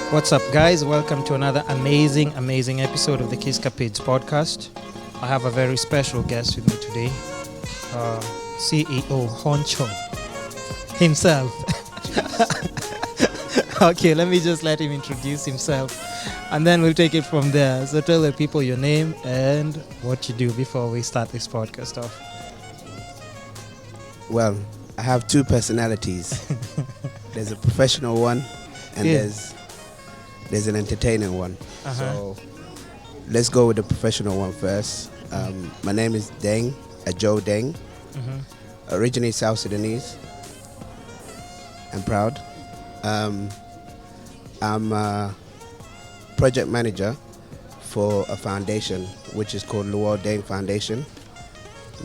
What's up, guys? Welcome to another amazing episode of the Kisscapades podcast. I have a very special guest with me today, CEO Honcho himself. Okay, let me just let him introduce himself, and then we'll take it from there. So tell the people your name and what you do before we start this podcast off. Well, I have two personalities. There's a professional one, and there's an entertaining one. So let's go with the professional one first. My name is Deng, Joe Deng. Originally South Sudanese. I'm proud. I'm a project manager for a foundation which is called Luol Deng Foundation.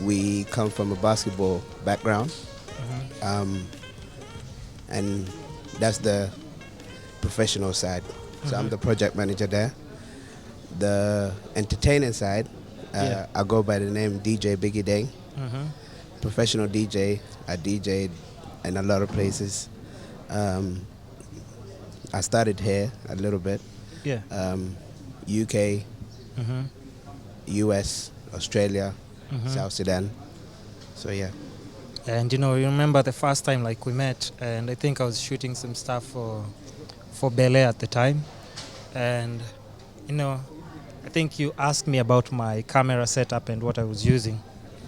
We come from a basketball background, and that's the professional side. So I'm the project manager there. The entertaining side, I go by the name DJ Biggie Deng. Professional DJ. I DJed in a lot of places. I started here a little bit. UK, US, Australia, South Sudan. So yeah. And you remember the first time like we met, and I think I was shooting some stuff for Bel Air at the time, and I think you asked me about my camera setup and what I was using,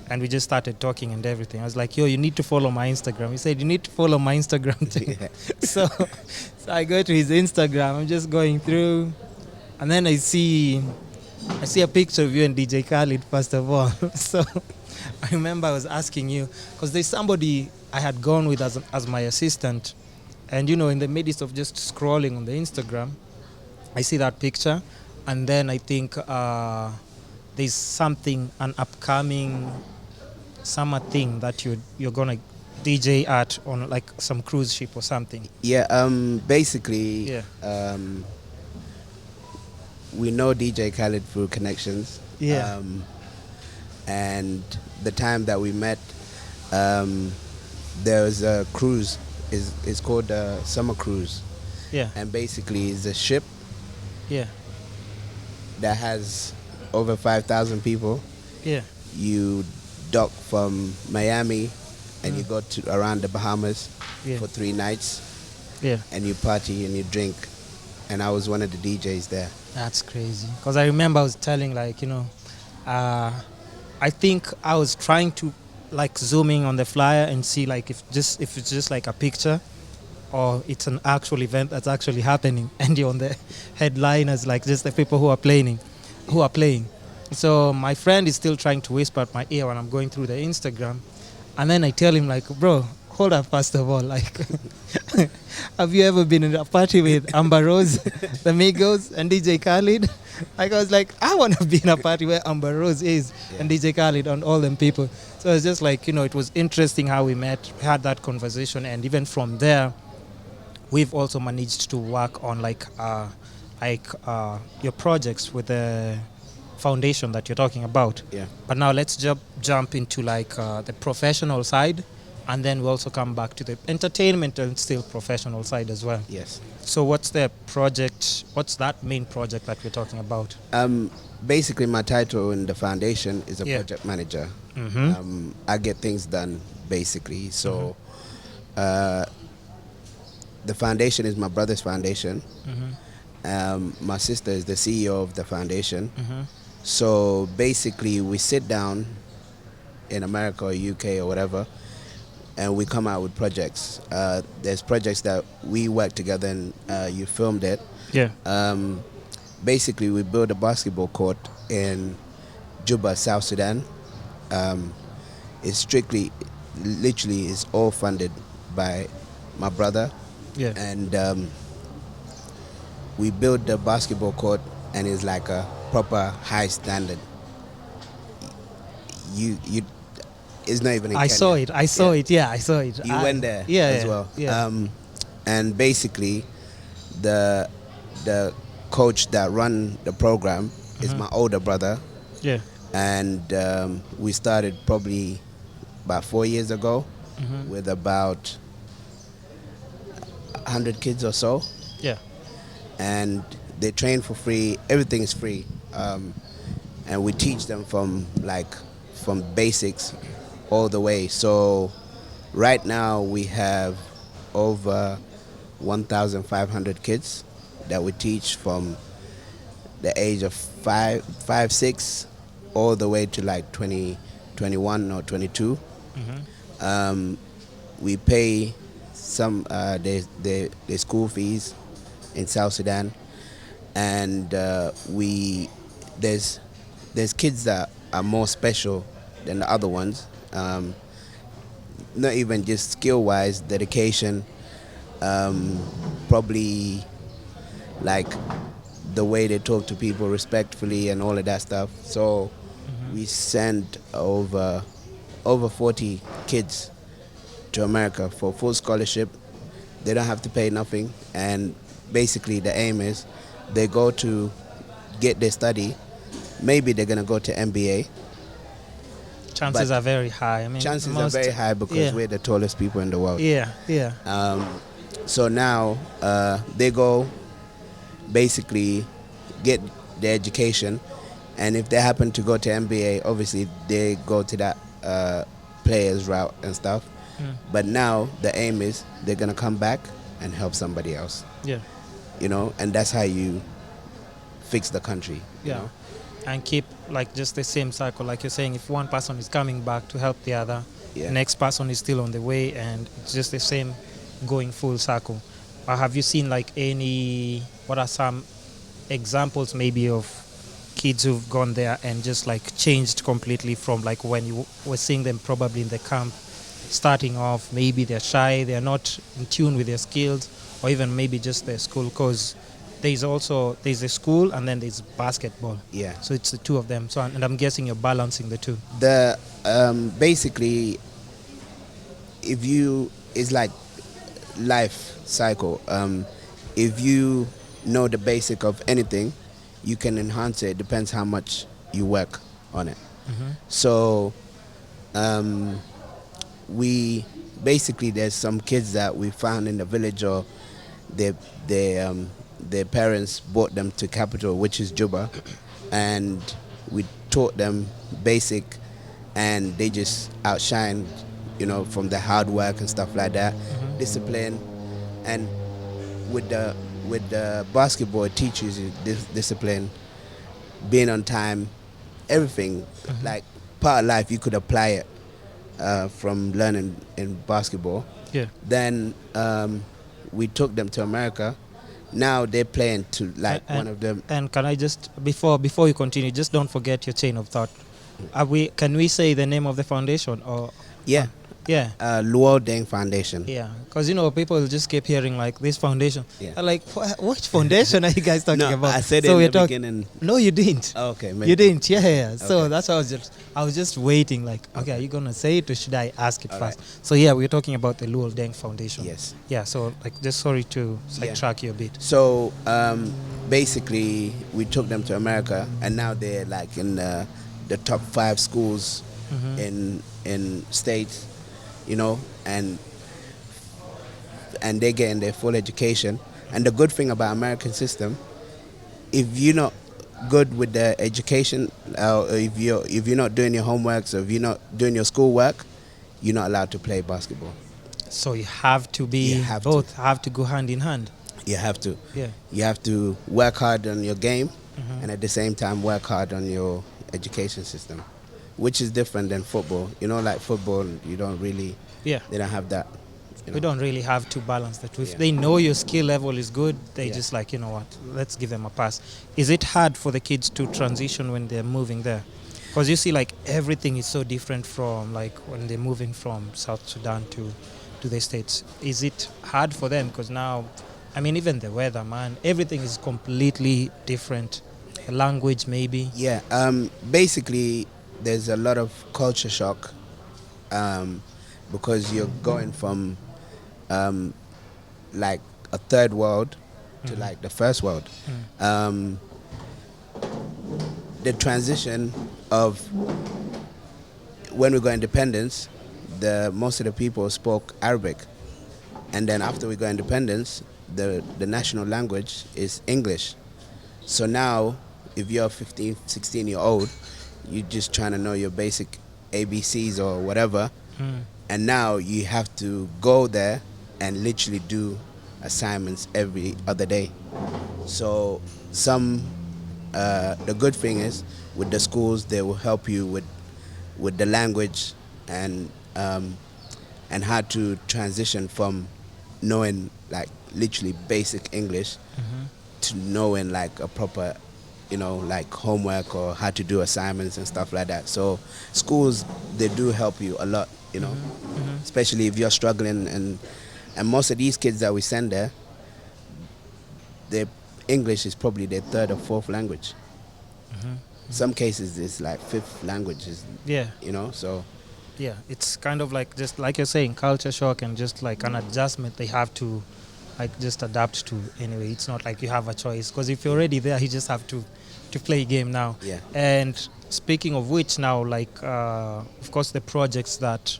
and we just started talking and everything. I was like, yo, you need to follow my Instagram. He said, you need to follow my Instagram too. So I go to his Instagram. I'm just going through, and then I see a picture of you and DJ Khaled first of all. So I remember I was asking you, because there's somebody I had gone with as my assistant, and in the midst of just scrolling on the Instagram, I see that picture, and then I think there's something, an upcoming summer thing that you're gonna DJ at on like some cruise ship or something. Yeah, basically, we know DJ Khaled through connections. Yeah. And the time that we met, there was a cruise. It's called a summer cruise. Yeah. And basically, it's a ship. Yeah. That has over 5,000 people. Yeah. You dock from Miami, and you go to around the Bahamas for 3 nights. Yeah. And you party and you drink. And I was one of the DJs there. That's crazy. Because I remember I was telling I think I was trying to like zooming on the flyer and see like if it's just like a picture or it's an actual event that's actually happening, and you're on the headline as like just the people who are playing. So my friend is still trying to whisper at my ear when I'm going through the Instagram, and then I tell him like, bro, hold up first of all, like have you ever been in a party with Amber Rose, the Migos, and DJ Khaled? Like I was like, I want to be in a party where Amber Rose is and DJ Khaled and all them people. So it's just like, it was interesting how we met, had that conversation, and even from there, we've also managed to work on your projects with the foundation that you're talking about. Yeah. But now let's jump into the professional side, and then we'll also come back to the entertainment and still professional side as well. Yes. So what's the project? What's that main project that we're talking about? Basically, my title in the foundation is a project manager. I get things done, basically. So the foundation is my brother's foundation. My sister is the CEO of the foundation. So basically, we sit down in America or UK or whatever, and we come out with projects. There's projects that we work together, and you filmed it. Yeah. Basically, we built a basketball court in Juba, South Sudan. It's literally, it's all funded by my brother. Yeah. And we built the basketball court, and it's like a proper high standard. It's not even in I Kenya. saw it. I saw it. You went there as well. Yeah. And basically, the coach that run the program is my older brother. Yeah. And we started probably about 4 years ago with about 100 kids or so. Yeah. and they train for free. Everything is free, and we teach them from basics all the way. So right now we have over 1,500 kids that we teach from the age of 6, all the way to like 20, 21 or 22. We pay some their school fees in South Sudan, and there's kids that are more special than the other ones. Not even just skill-wise, dedication, probably like the way they talk to people respectfully and all of that stuff. So we send over 40 kids to America for full scholarship. They don't have to pay nothing, and basically the aim is they go to get their study. Maybe they're gonna go to MBA. Chances are very high. I mean, chances are very high because we're the tallest people in the world. So now they go basically get their education, and if they happen to go to MBA, obviously they go to that players route and stuff. But now the aim is they're gonna come back and help somebody else. You know, and that's how you fix the country. You know? And keep like just the same cycle, like you're saying. If one person is coming back to help the other, the next person is still on the way, and it's just the same going full circle. Have you seen like what are some examples maybe of kids who've gone there and just like changed completely from like when you were seeing them probably in the camp starting off? Maybe they're shy, they're not in tune with their skills, or even maybe just their school, because there's a school and then there's basketball. So it's the two of them. So, and I'm guessing you're balancing the two. The basically, it's like life cycle. If you know the basic of anything, you can enhance it. It depends how much you work on it. So we basically, there's some kids that we found in the village, or their parents brought them to capital, which is Juba, and we taught them basic, and they just outshined, you know, from the hard work and stuff like that, discipline. And with the basketball, it teaches you discipline, being on time, everything. Like part of life, you could apply it from learning in basketball. Then we took them to America. Now they're playing to like one of them. And can I just before you continue, just don't forget your chain of thought. Can we say the name of the foundation or? Luol Deng Foundation. Because you know people just keep hearing like this foundation. I'm like, which foundation are you guys talking about? I said so in the beginning. No, you didn't. Oh, okay, maybe. You didn't. So okay. That's why I was just waiting. Like, okay, are you gonna say it or should I ask it first? Right. So we're talking about the Luol Deng Foundation. Yes. So like, just sorry to sidetrack you a bit. So basically, we took them to America, and now they're like in the top 5 schools in states. You know, and they're getting their full education. And the good thing about American system, if you're not good with the education, if you're not doing your homework, so if you're not doing your schoolwork, you're not allowed to play basketball. So you have to be both have to go hand in hand. You have to. You have to work hard on your game, and at the same time work hard on your education system, which is different than football. You know, like football, you don't really, they don't have that. You know? We don't really have to balance that. If they know your skill level is good, they just like, you know what, let's give them a pass. Is it hard for the kids to transition when they're moving there? Because you see, like, everything is so different from, like, when they're moving from South Sudan to the States. Is it hard for them? Because now, I mean, even the weather, man, everything is completely different. The language, maybe. Basically, there's a lot of culture shock because you're going from like a third world to like the first world. The transition of when we got independence, most of the people spoke Arabic, and then after we got independence, the national language is English. So now, if you're 15, 16-year-old, you're just trying to know your basic ABCs or whatever, and now you have to go there and literally do assignments every other day. So the good thing is with the schools, they will help you with the language and how to transition from knowing like literally basic English to knowing like a proper, like homework or how to do assignments and stuff like that. So schools, they do help you a lot, especially if you're struggling, and most of these kids that we send there, their English is probably their third or fourth language. Some cases it's like fifth language, Yeah. So Yeah, it's kind of like, just like you're saying, culture shock and just like an adjustment they have to like just adapt to anyway. It's not like you have a choice, because if you're already there, you just have to play a game now. Yeah. And speaking of which, now like of course the projects that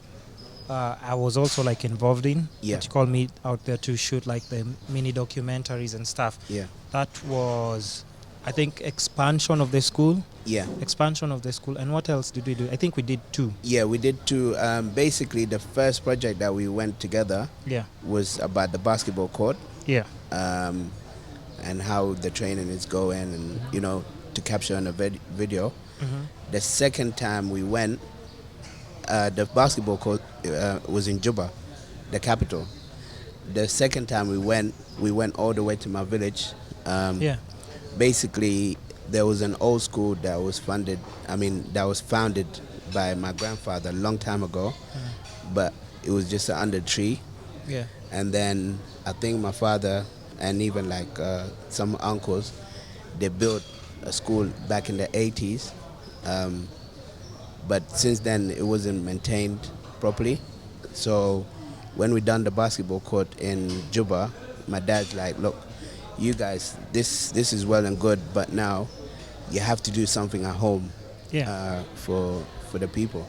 I was also like involved in, Yeah. that you called me out there to shoot, like the mini documentaries and stuff. Yeah. That was, I think, expansion of the school. Yeah. Expansion of the school. And what else did we do? I think we did two. Yeah, we did two. Basically, the first project that we went together was about the basketball court. Yeah. And how the training is going, and to capture on a video. The second time we went, the basketball court was in Juba, the capital. The second time we went all the way to my village. Basically, there was an old school that was founded by my grandfather a long time ago, but it was just under a tree. Yeah. And then I think my father and even like some uncles, they built a school back in the 80s. But since then, it wasn't maintained properly. So when we done the basketball court in Juba, my dad's like, look, you guys, this is well and good, but now you have to do something at home for the people.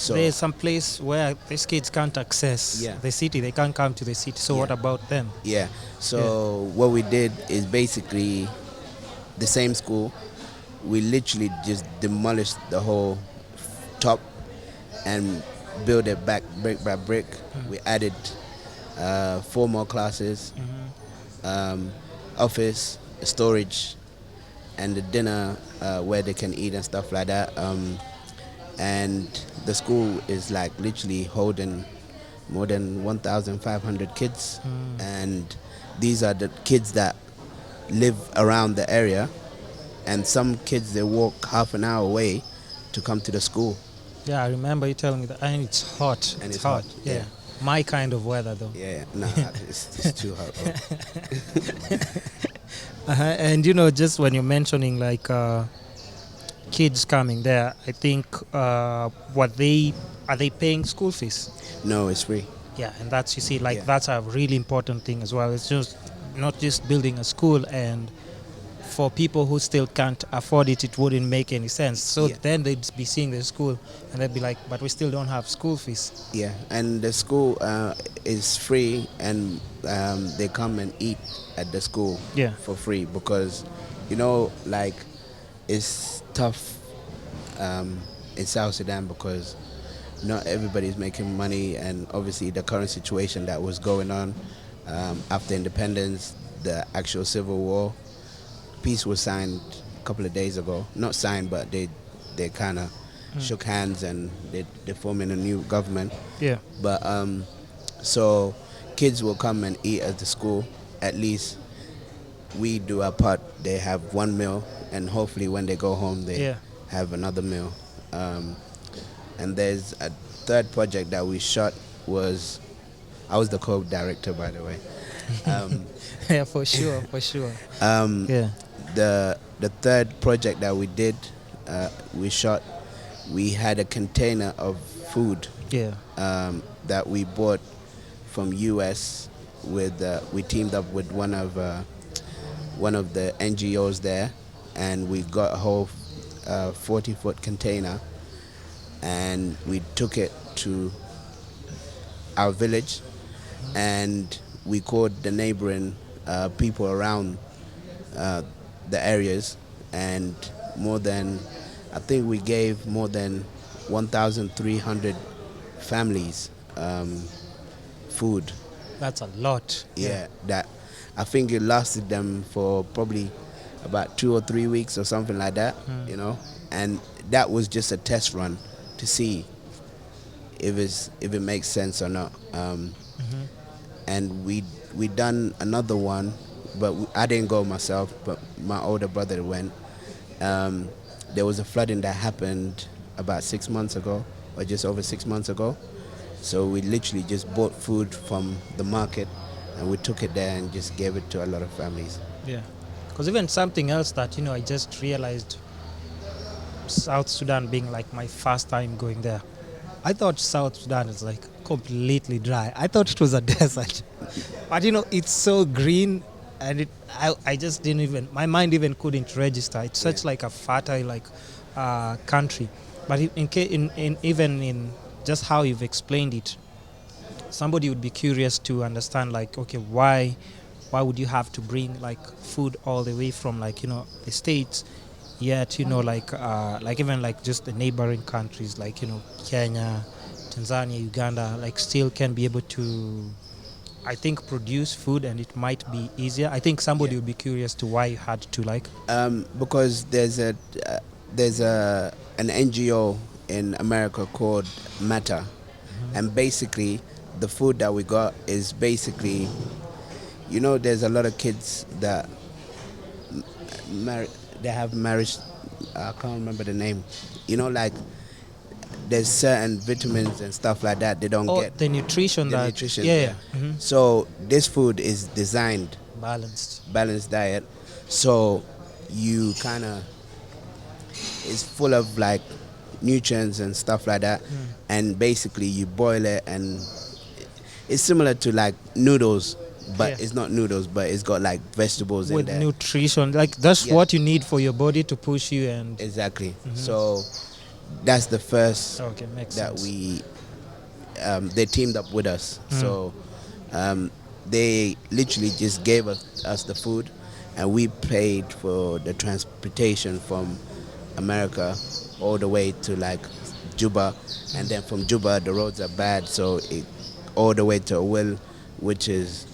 There's some place where these kids can't access the city. They can't come to the city. So what about them? Yeah. So what we did is basically the same school. We literally just demolished the whole top and built it back brick by brick. We added 4 more classes, office, storage, and the dinner where they can eat and stuff like that. And the school is like literally holding more than 1,500 kids. And these are the kids that live around the area. And some kids, they walk half an hour away to come to the school. Yeah, I remember you telling me that. And it's hot. And it's hot. Yeah. My kind of weather, though. Yeah, no, it's too hot. And just when you're mentioning like kids coming there, I think are they paying school fees? No, it's free. Yeah, and that's, you see, like that's a really important thing as well. It's just not just building a school, and for people who still can't afford it, it wouldn't make any sense. So then they'd be seeing the school and they'd be like, but we still don't have school fees. Yeah, and the school is free, and they come and eat at the school for free, because, like, it's tough in South Sudan because not everybody's making money, and obviously the current situation that was going on after independence, the actual civil war. Peace was signed a couple of days ago. Not signed, but they kind of shook hands, and they're forming a new government. Yeah. But so kids will come and eat at the school. At least we do our part. They have one meal, and hopefully when they go home, they have another meal. And there's a third project that we shot. I was the co-director, by the way. Yeah, for sure. The third project that we did, we shot, we had a container of food that we bought from US. We teamed up with one of the NGOs there, and we got a whole 40-foot container, and we took it to our village, and we called the neighboring people around the areas, and I think we gave more than 1,300 families food. That's a lot. Yeah, that I think it lasted them for probably about 2 or 3 weeks or something like that, and that was just a test run to see if it makes sense or not. And we done another one, but I didn't go myself, but my older brother went. There was a flooding that happened about 6 months ago, or just over 6 months ago. So we literally just bought food from the market, and we took it there and just gave it to a lot of families. Yeah, because even something else that I just realized, South Sudan being like my first time going there, I thought South Sudan is like completely dry. I thought it was a desert, but it's so green, and I just didn't even, my mind even couldn't register. It's such like a fertile country, but even in just how you've explained it, somebody would be curious to understand, like, okay, why would you have to bring like food all the way from the States, yet like even like just the neighboring countries like Kenya, Tanzania, Uganda, like still can be able to, I think, produce food, and it might be easier. I think somebody would be curious to why you had to because there's an NGO in America called Matter, and basically the food that we got is basically, there's a lot of kids that they have marriage, I can't remember the name, like there's certain vitamins and stuff like that they don't get. The nutrition. Yeah. Mm-hmm. So this food is designed balanced diet, so you kind of, it's full of like nutrients and stuff like that, and basically you boil it, and it's similar to like noodles, but it's not noodles, but it's got like vegetables with in there. Nutrition, like that's what you need for your body to push you. And exactly. So that's the first makes that sense. we they teamed up with us. So they literally just gave us the food, and we paid for the transportation from America all the way to like Juba, and then from Juba the roads are bad, so all the way to Luol, which is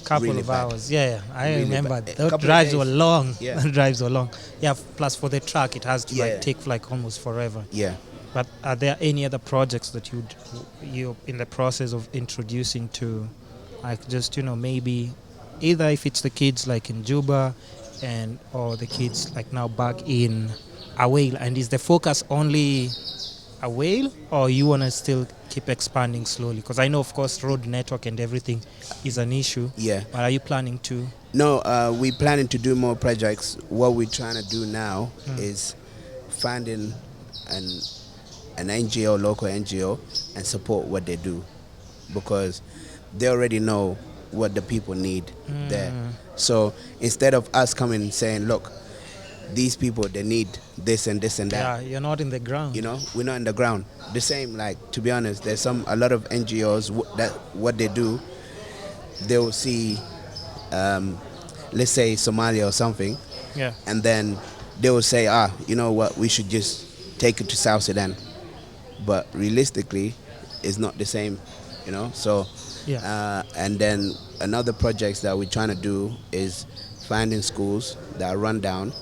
couple really of bad. hours. Yeah, I Really remember bad. those drives were long. Yeah. The drives were long. Yeah, plus for the truck it has to Yeah. take like almost forever. Yeah. But are there any other projects that you're in the process of introducing to, like, just maybe either if it's the kids like in Juba, or the kids like now back in Awale, and is the focus only Awale, or you want to still keep expanding slowly? Because I know, of course, road network and everything is an issue. Yeah. But are you planning to? No, we're planning to do more projects. What we're trying to do now is finding an NGO, local NGO, and support what they do, because they already know what the people need there. So instead of us coming and saying, look, these people, they need this and this and that. Yeah, you're not in the ground. We're not in the ground. The same, like, to be honest, there's a lot of NGOs that what they do, they will see, let's say Somalia or something, and then they will say, you know what, we should just take it to South Sudan. But realistically, it's not the same, So, and then another projects that we're trying to do is finding schools that are run down,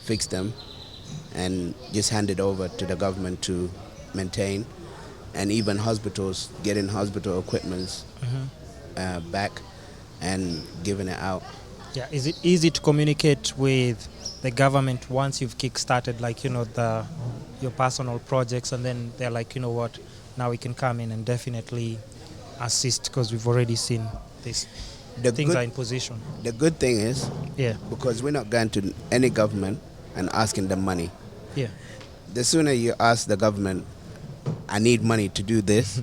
fix them, and just hand it over to the government to maintain, and even hospitals, getting hospital equipments back and giving it out. Yeah, is it easy to communicate with the government once you've kick-started, like, your personal projects, and then they're like, you know what, now we can come in and definitely assist because we've already seen this. Things are in position. The good thing is, because we're not going to any government and asking them money. Yeah. The sooner you ask the government, I need money to do this,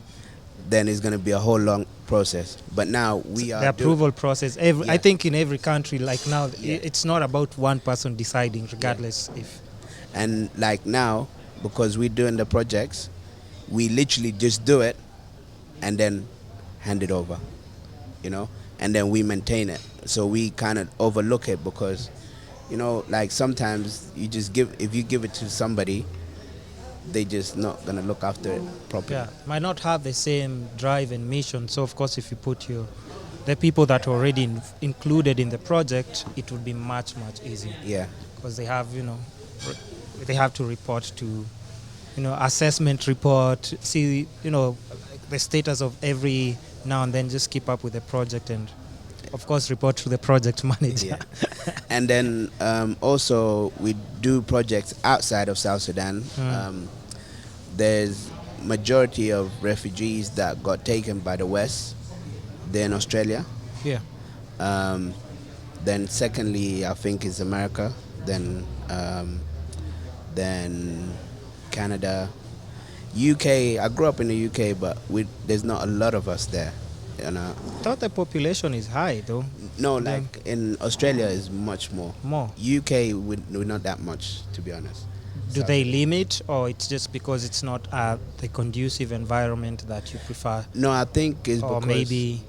then it's going to be a whole long process. But now we are the approval process. I think in every country, like now, it's not about one person deciding, regardless if. And like now, because we're doing the projects, we literally just do it and then hand it over, and then we maintain it. So we kind of overlook it because, like sometimes if you give it to somebody, they just not gonna look after it properly. Yeah, might not have the same drive and mission. So of course, if you put the people that are already included in the project, it would be much easier. Yeah. Because they have, they have to report to, assessment report, see, the status of every now and then, just keep up with the project and, of course, report to the project manager. Yeah. And then also we do projects outside of South Sudan. There's majority of refugees that got taken by the West. They're in Australia. Yeah. Then secondly, I think is America. Then Canada, UK. I grew up in the UK, but there's not a lot of us there. I thought the population is high though. No, like in Australia is much more. UK we're not that much, to be honest. Do they limit, or it's just because it's not the conducive environment that you prefer? No, I think it's or because maybe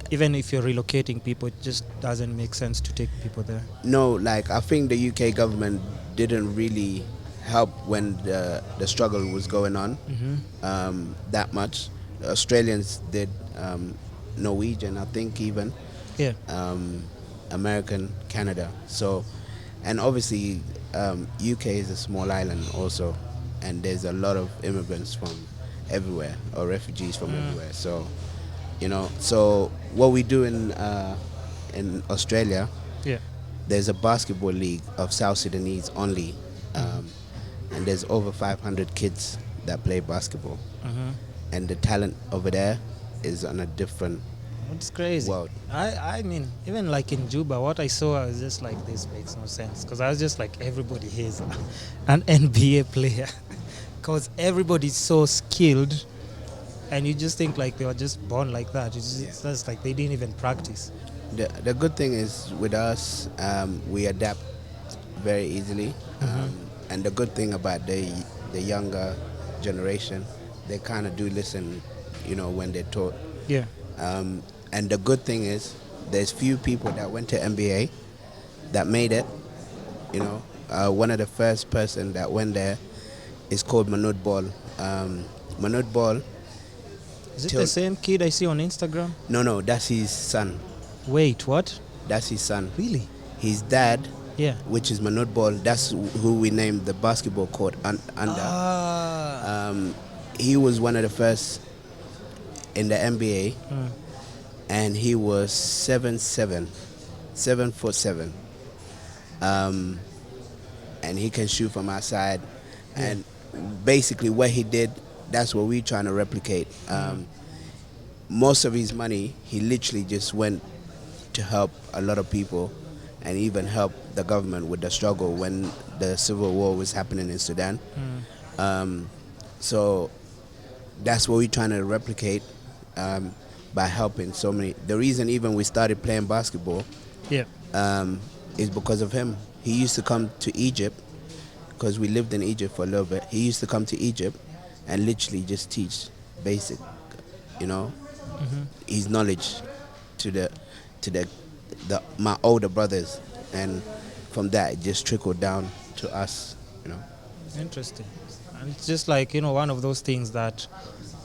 even if you're relocating people, it just doesn't make sense to take people there. No, like I think the UK government didn't really help when the struggle was going on that much. The Australians did, Norwegian, I think even. Yeah. American, Canada. So, and obviously UK is a small island also, and there's a lot of immigrants from everywhere, or refugees from everywhere. So, so what we do in Australia, there's a basketball league of South Sudanese only, and there's over 500 kids that play basketball, and the talent over there is on a different It's crazy. world. I mean, even like in Juba, what I saw, I was just like, this makes no sense. Because I was just like, everybody here is an NBA player. Because everybody's so skilled. And you just think like they were just born like that. It's just like they didn't even practice. The good thing is with us, we adapt very easily. And the good thing about the younger generation, they kind of do listen, when they're taught. Yeah. And the good thing is, there's few people that went to MBA that made it. One of the first person that went there is called Manud Ball. Manud Ball. Is it the same kid I see on Instagram? No, that's his son. Wait, what? That's his son. Really? His dad, Yeah. which is Manud Ball, that's who we named the basketball court under. He was one of the first in the NBA, and he was 7'7", 7'7", and he can shoot from outside. And basically, what he did, that's what we're trying to replicate. Most of his money, he literally just went to help a lot of people, and even help the government with the struggle when the civil war was happening in Sudan. So that's what we're trying to replicate by helping so many. The reason even we started playing basketball is because of him. He used to come to Egypt, because we lived in Egypt for a little bit. He used to come to Egypt and literally just teach basic, his knowledge to my older brothers, and from that it just trickled down to us. Interesting. And it's just like, one of those things that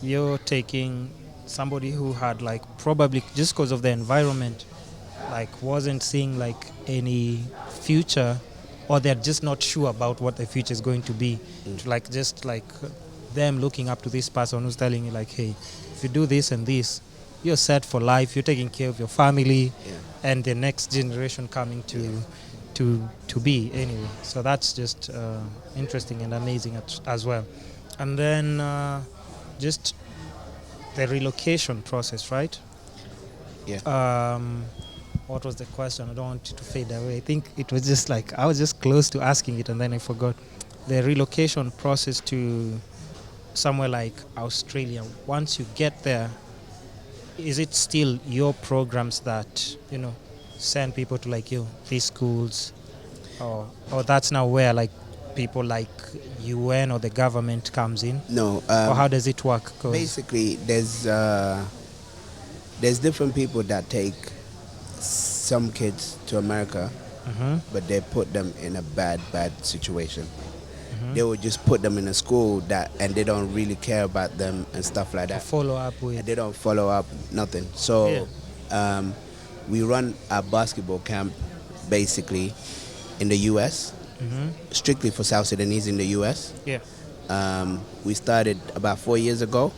you're taking somebody who had like probably just because of the environment, like wasn't seeing like any future, or they're just not sure about what the future is going to be. To like just like them looking up to this person who's telling you like, hey, if you do this and this, you're set for life, you're taking care of your family and the next generation coming to be anyway. So that's just interesting and amazing as well. And then just the relocation process, right? Yeah. What was the question? I don't want it to fade away. I think it was just like, I was just close to asking it and then I forgot. The relocation process to somewhere like Australia, once you get there, is it still your programs that, send people to like these schools? Or that's now where like people like UN or the government comes in? No. Or how does it work? Basically, there's different people that take some kids to America, but they put them in a bad situation. They would just put them in a school and they don't really care about them and stuff like that. Follow up with. And they don't follow up, nothing. So we run a basketball camp basically in the U.S., strictly for South Sudanese in the U.S. Yeah. We started about 4 years ago,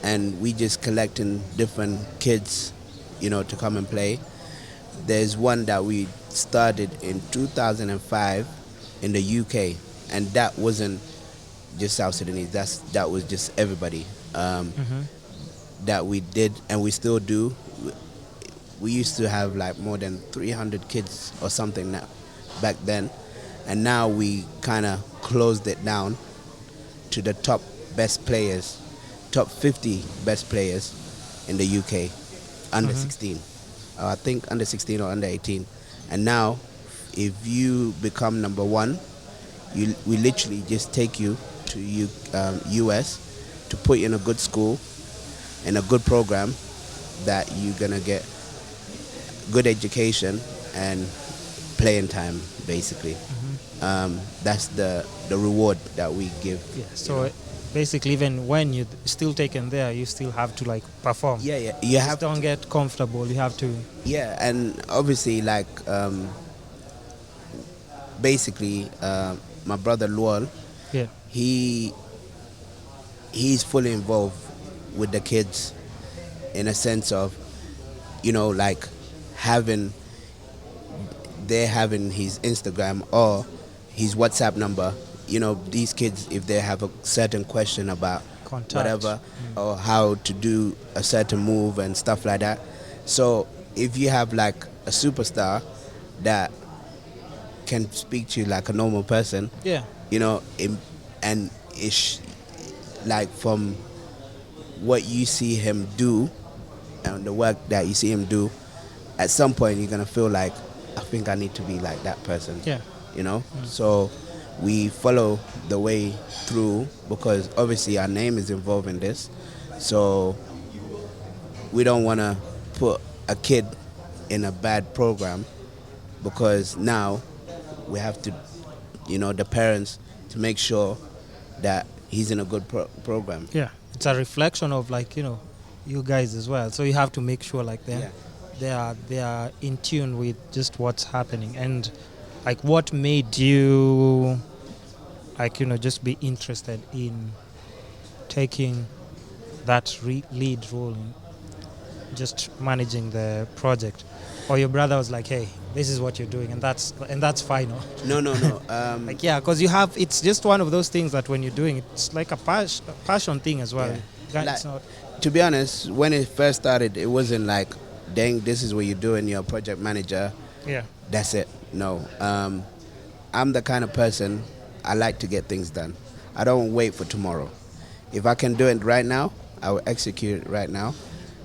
and we just collecting different kids, to come and play. There's one that we started in 2005 in the UK, and that wasn't just South Sudanese. That was just everybody that we did, and we still do. We used to have like more than 300 kids or something now, back then, and now we kind of closed it down to the top 50 best players in the UK, under 16. I think under 16 or under 18. And now, if you become number one, we literally just take you to US to put you in a good school, in a good program that you're gonna get good education and playing time, basically. That's the reward that we give. Yeah. So basically, even when you still taken there, you still have to like perform. Yeah. You have don't get comfortable. You have to. Yeah, and obviously, like, basically, my brother Luol, he's fully involved with the kids, in a sense of, like they're having his Instagram or his WhatsApp number. These kids, if they have a certain question about Contact. whatever, or how to do a certain move and stuff like that. So if you have like a superstar that can speak to you like a normal person, and it's like, from what you see him do and the work that you see him do, at some point you're gonna feel like, I think I need to be like that person. So we follow the way through, because obviously our name is involved in this. So we don't want to put a kid in a bad program, because now we have to, the parents, to make sure that he's in a good program. Yeah, it's a reflection of like, you guys as well. So you have to make sure like they are in tune with just what's happening. And like, what made you like, just be interested in taking that lead role in just managing the project? Or your brother was like, hey, this is what you're doing, and that's fine? No. Like, because you have, it's just one of those things that when you're doing it, it's like a passion thing as well. It's not. To be honest, when it first started, it wasn't like, Deng, this is what you're doing, you're a project manager. Yeah. That's it. No. I'm the kind of person, I like to get things done. I don't wait for tomorrow. If I can do it right now, I will execute it right now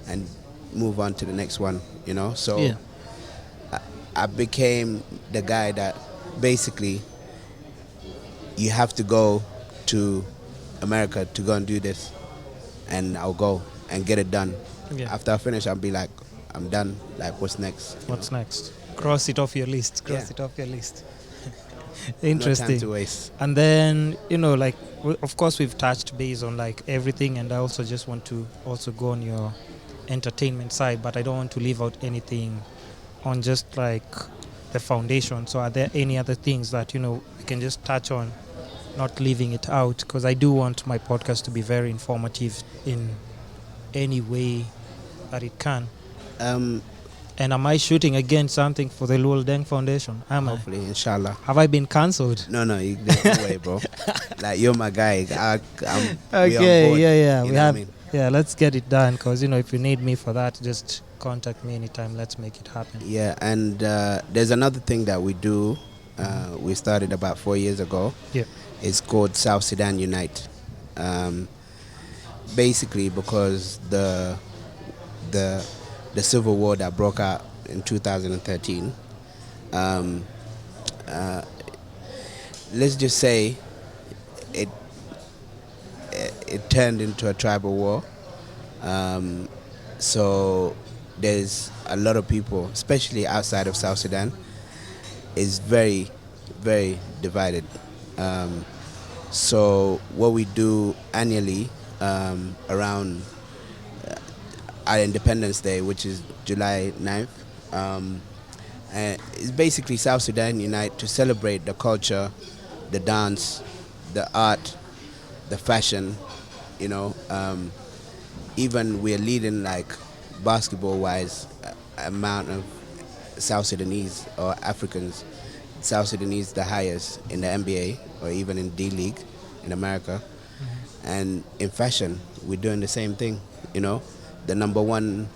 and move on to the next one, So I became the guy that basically, you have to go to America to go and do this, and I'll go and get it done. After I finish, I'll be like, I'm done. Like, what's next? What's next? Cross it off your list. Interesting. No time to waste. And then, like, of course we've touched base on like everything, and I also just want to also go on your entertainment side, but I don't want to leave out anything on just like the foundation. So are there any other things that, we can just touch on, not leaving it out? Because I do want my podcast to be very informative in any way that it can. And am I shooting again something for the Luol Deng Foundation? Hopefully, inshallah. Have I been cancelled? No, there's no way, bro. Like, you're my guy. Okay, we have. Yeah, let's get it done, because if you need me for that, just contact me anytime. Let's make it happen. Yeah, and there's another thing that we do. We started about 4 years ago. Yeah, it's called South Sudan Unite. Basically, because the civil war that broke out in 2013, let's just say it turned into a tribal war, So there's a lot of people, especially outside of South Sudan, is very, very divided. Um, so what we do annually around our Independence Day, which is July 9th, is basically South Sudan unite to celebrate the culture, the dance, the art, the fashion, you know. Even we're leading like basketball wise amount of South Sudanese or Africans. South Sudanese the highest in the NBA or even in D League in America. And in fashion, we're doing the same thing, you know. The number one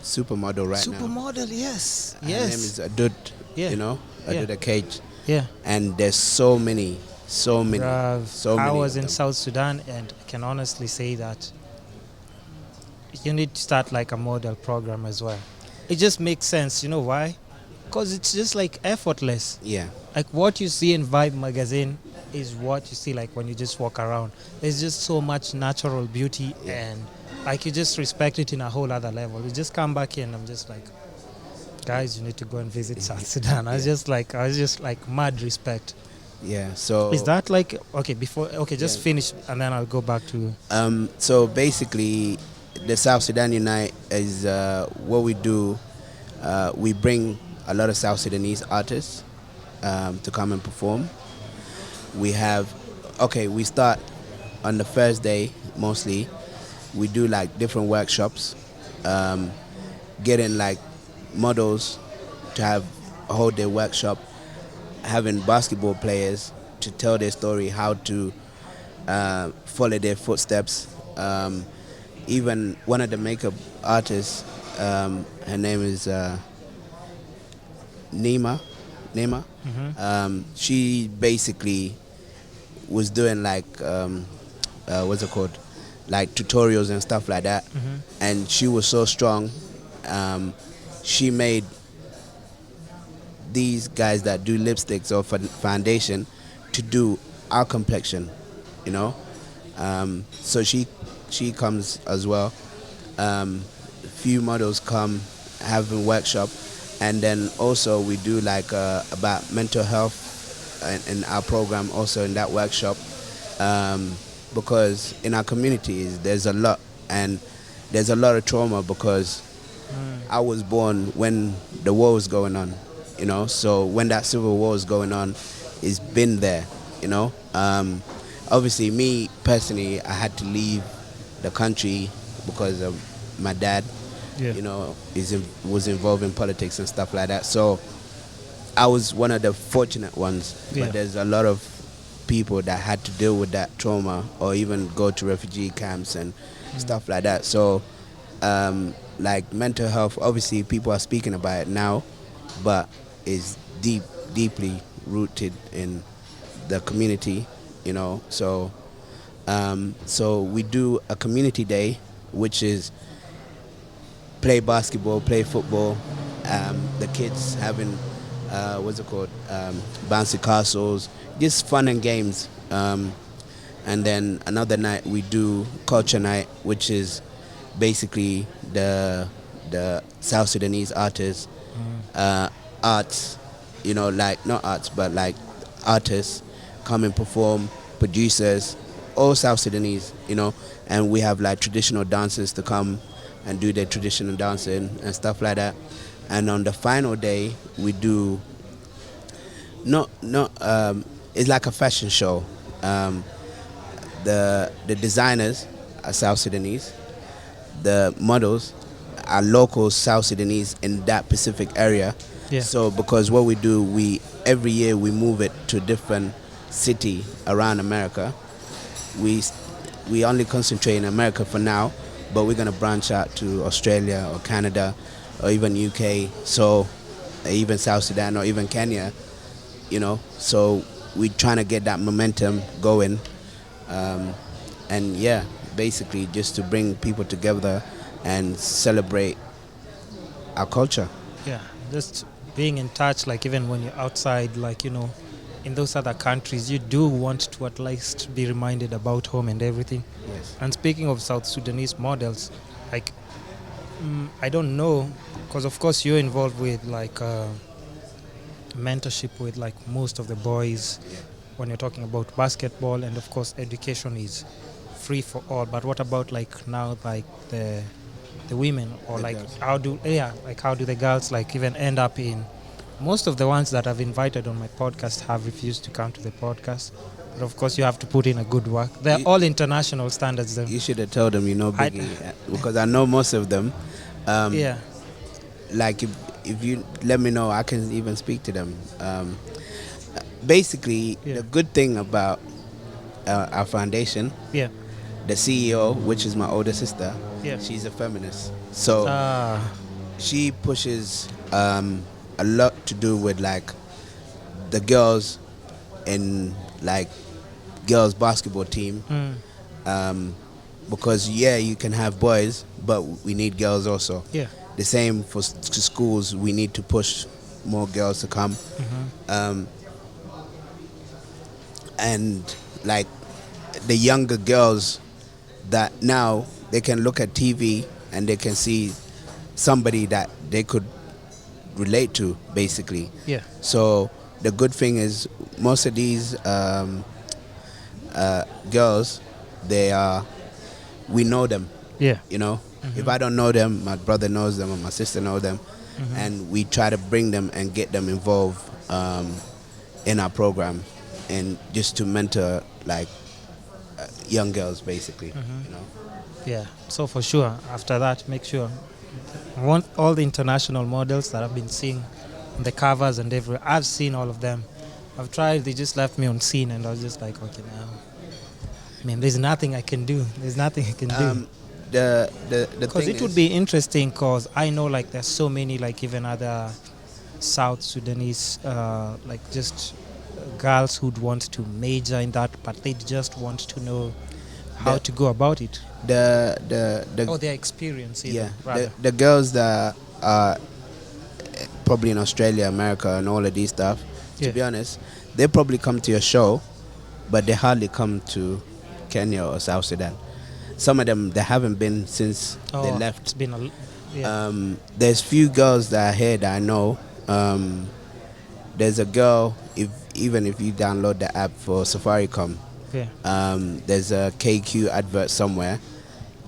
supermodel right now. Supermodel, yes. Her Yes. name is Adud, Yeah. you know, Adud Yeah. Cage. Yeah. And there's so many, Bruv, so many. I was of in them. South Sudan and I can honestly say that you need to start like a model program as well. It just makes sense. You know why? Because it's just like effortless. Yeah, Like what you see in Vibe magazine is what you see like when you just walk around. There's just so much natural beauty and like you just respect it in a whole other level. You just come back here and I'm just like, guys, you need to go and visit South Sudan. I was just like mad respect. yeah. So Is that like just Yeah. finish and then I'll go back to So basically, the South Sudan Unite is what we do. We bring a lot of South Sudanese artists to come and perform. We start on the first day mostly. We do like different workshops, getting like models to have hold their workshop, having basketball players to tell their story, how to follow their footsteps. Even one of the makeup artists, her name is Nima. She basically was doing like what's it called, like tutorials and stuff like that. And she was so strong. She made these guys that do lipsticks or foundation to do our complexion, you know. So she comes as well. Few models come having workshop, and then also we do like about mental health in our program also in that workshop, because in our communities there's a lot of trauma because I was born when the war was going on, you know. So when that civil war was going on, it's been there, you know. Obviously, me personally, I had to leave the country because of my dad. You know, was involved in politics and stuff like that. So I was one of the fortunate ones. Yeah. But there's a lot of people that had to deal with that trauma or even go to refugee camps and stuff like that. So like mental health, obviously people are speaking about it now, but it's deeply rooted in the community, you know. So we do a community day, which is play basketball, play football. The kids having bouncy castles, just fun and games. And then another night we do culture night, which is basically the South Sudanese artists, arts, you know, like not arts but like artists come and perform, producers, all South Sudanese, you know, and we have like traditional dancers to come and do their traditional dancing and stuff like that. And on the final day we do it's like a fashion show. The designers are South Sudanese, the models are local South Sudanese in that Pacific area. So because what we do, every year we move it to a different city around America. We only concentrate in America for now, but we're gonna branch out to Australia or Canada or even UK, so even South Sudan or even Kenya, you know. So we're trying to get that momentum going, and yeah, basically just to bring people together and celebrate our culture. Yeah, just being in touch, like even when you're outside, like, you know, in those other countries, you do want to at least be reminded about home and everything. Yes. And speaking of South Sudanese models, like I don't know, because of course you're involved with like mentorship with like most of the boys when you're talking about basketball, and of course education is free for all. But what about like now, like the women, or The like girls. how do the girls like even end up in? Most of the ones that I've invited on my podcast have refused to come to the podcast. But of course, you have to put in a good work. They're You- all international standards. Then. You should have told them, I- Biggie, because I know most of them. Yeah. Like if you let me know, I can even speak to them. Basically, Yeah. the good thing about our foundation, Yeah. the CEO, which is my older sister, Yeah. she's a feminist. So Ah. she pushes a lot to do with like the girls in like girls basketball team. Because you can have boys, but we need girls also. Yeah. The same for schools. We need to push more girls to come. And like the younger girls that now they can look at TV and they can see somebody that they could relate to, basically. Yeah. So the good thing is most of these girls, we know them. Yeah. If I don't know them, my brother knows them or my sister knows them, and we try to bring them and get them involved in our program, and just to mentor like young girls, basically. Yeah. So for sure, after that, make sure I want all the international models that I've been seeing on the covers and everywhere. I've seen all of them. I've tried. They just left me on scene, and I was just like, okay, now. I mean, there's nothing I can do. There's nothing I can do. The Because thing it would is- be interesting, because I know like there's so many like even other South Sudanese like just girls who'd want to major in that, but they just want to know how to go about it. the Their experience, even, yeah, rather. the girls that are probably in Australia, America, and all of these stuff. Yeah. To be honest, they probably come to your show, but they hardly come to Kenya or South Sudan. Some of them, they haven't been since they It's left. been There's few girls that are here that I know. There's a girl, even if you download the app for Safaricom, yeah. there's a KQ advert somewhere.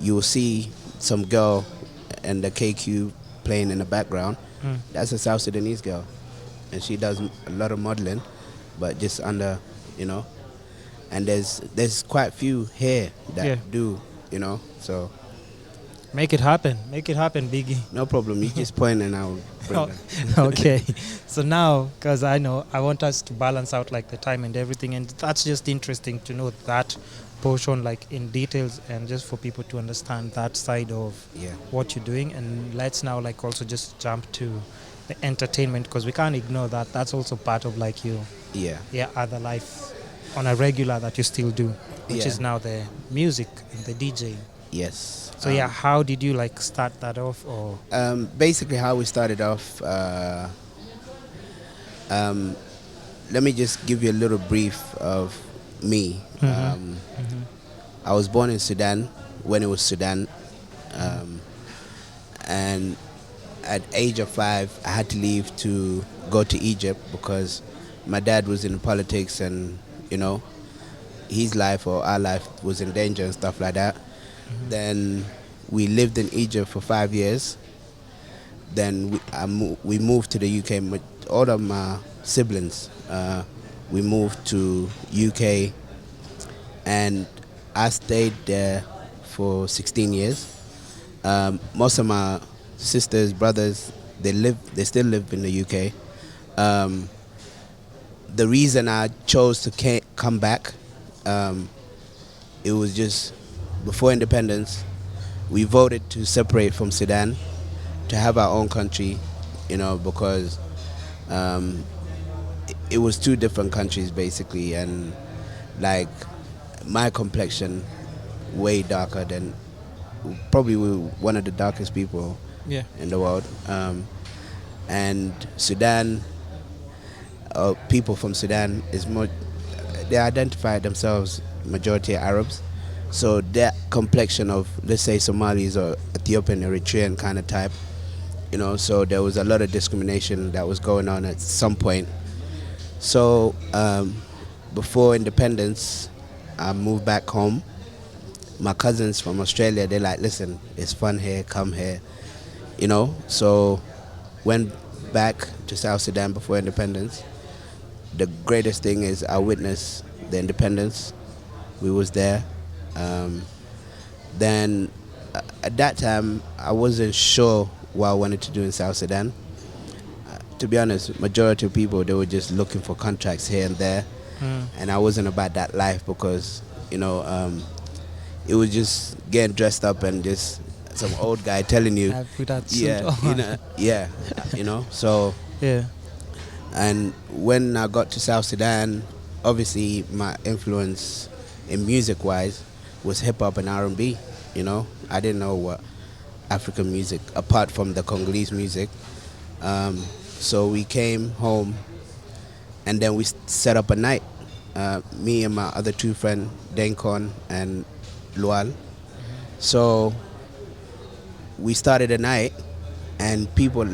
You will see some girl and the KQ playing in the background. That's a South Sudanese girl, and she does a lot of modeling, but just under, And there's quite few here that do, So Make it happen, Biggie. no problem. You just point and I'll bring them. Okay. So now, because I know I want us to balance out like the time and everything, and that's just interesting to know that portion like in details, and just for people to understand that side of what you're doing. And let's now like also just jump to the entertainment, because we can't ignore that. That's also part of like your other life on a regular that you still do, which is now the music and the DJing. Yes. So how did you like start that off? Or basically how we started off, let me just give you a little brief of me. I was born in Sudan when it was Sudan, and at age of 5 I had to leave to go to Egypt because my dad was in politics, and his life or our life was in danger and stuff like that. Then we lived in Egypt for 5 years. Then we moved to the UK with all of my siblings. We moved to UK, and I stayed there for 16 years. Most of my sisters, brothers, they still live in the UK. The reason I chose to come back, it was just before independence, we voted to separate from Sudan, to have our own country, because it was two different countries basically, and like my complexion way darker than probably one of the darkest people in the world, and Sudan, people from Sudan is more, they identify themselves majority Arabs, so that complexion of, let's say, Somalis or Ethiopian, Eritrean kind of type. So there was a lot of discrimination that was going on at some point. So before independence, I moved back home. My cousins from Australia, they're like, listen, it's fun here, come here. So went back to South Sudan before independence. The greatest thing is I witnessed the independence. We was there. Then at that time, I wasn't sure what I wanted to do in South Sudan. To be honest, majority of people, they were just looking for contracts here and there. And I wasn't about that life because, it was just getting dressed up and just some old guy telling you, so. Yeah. And when I got to South Sudan, obviously my influence in music-wise was hip-hop and R&B, I didn't know what African music, apart from the Congolese music. So we came home, and then we set up a night. Me and my other two friends, Deng and Luol. So we started a night, and people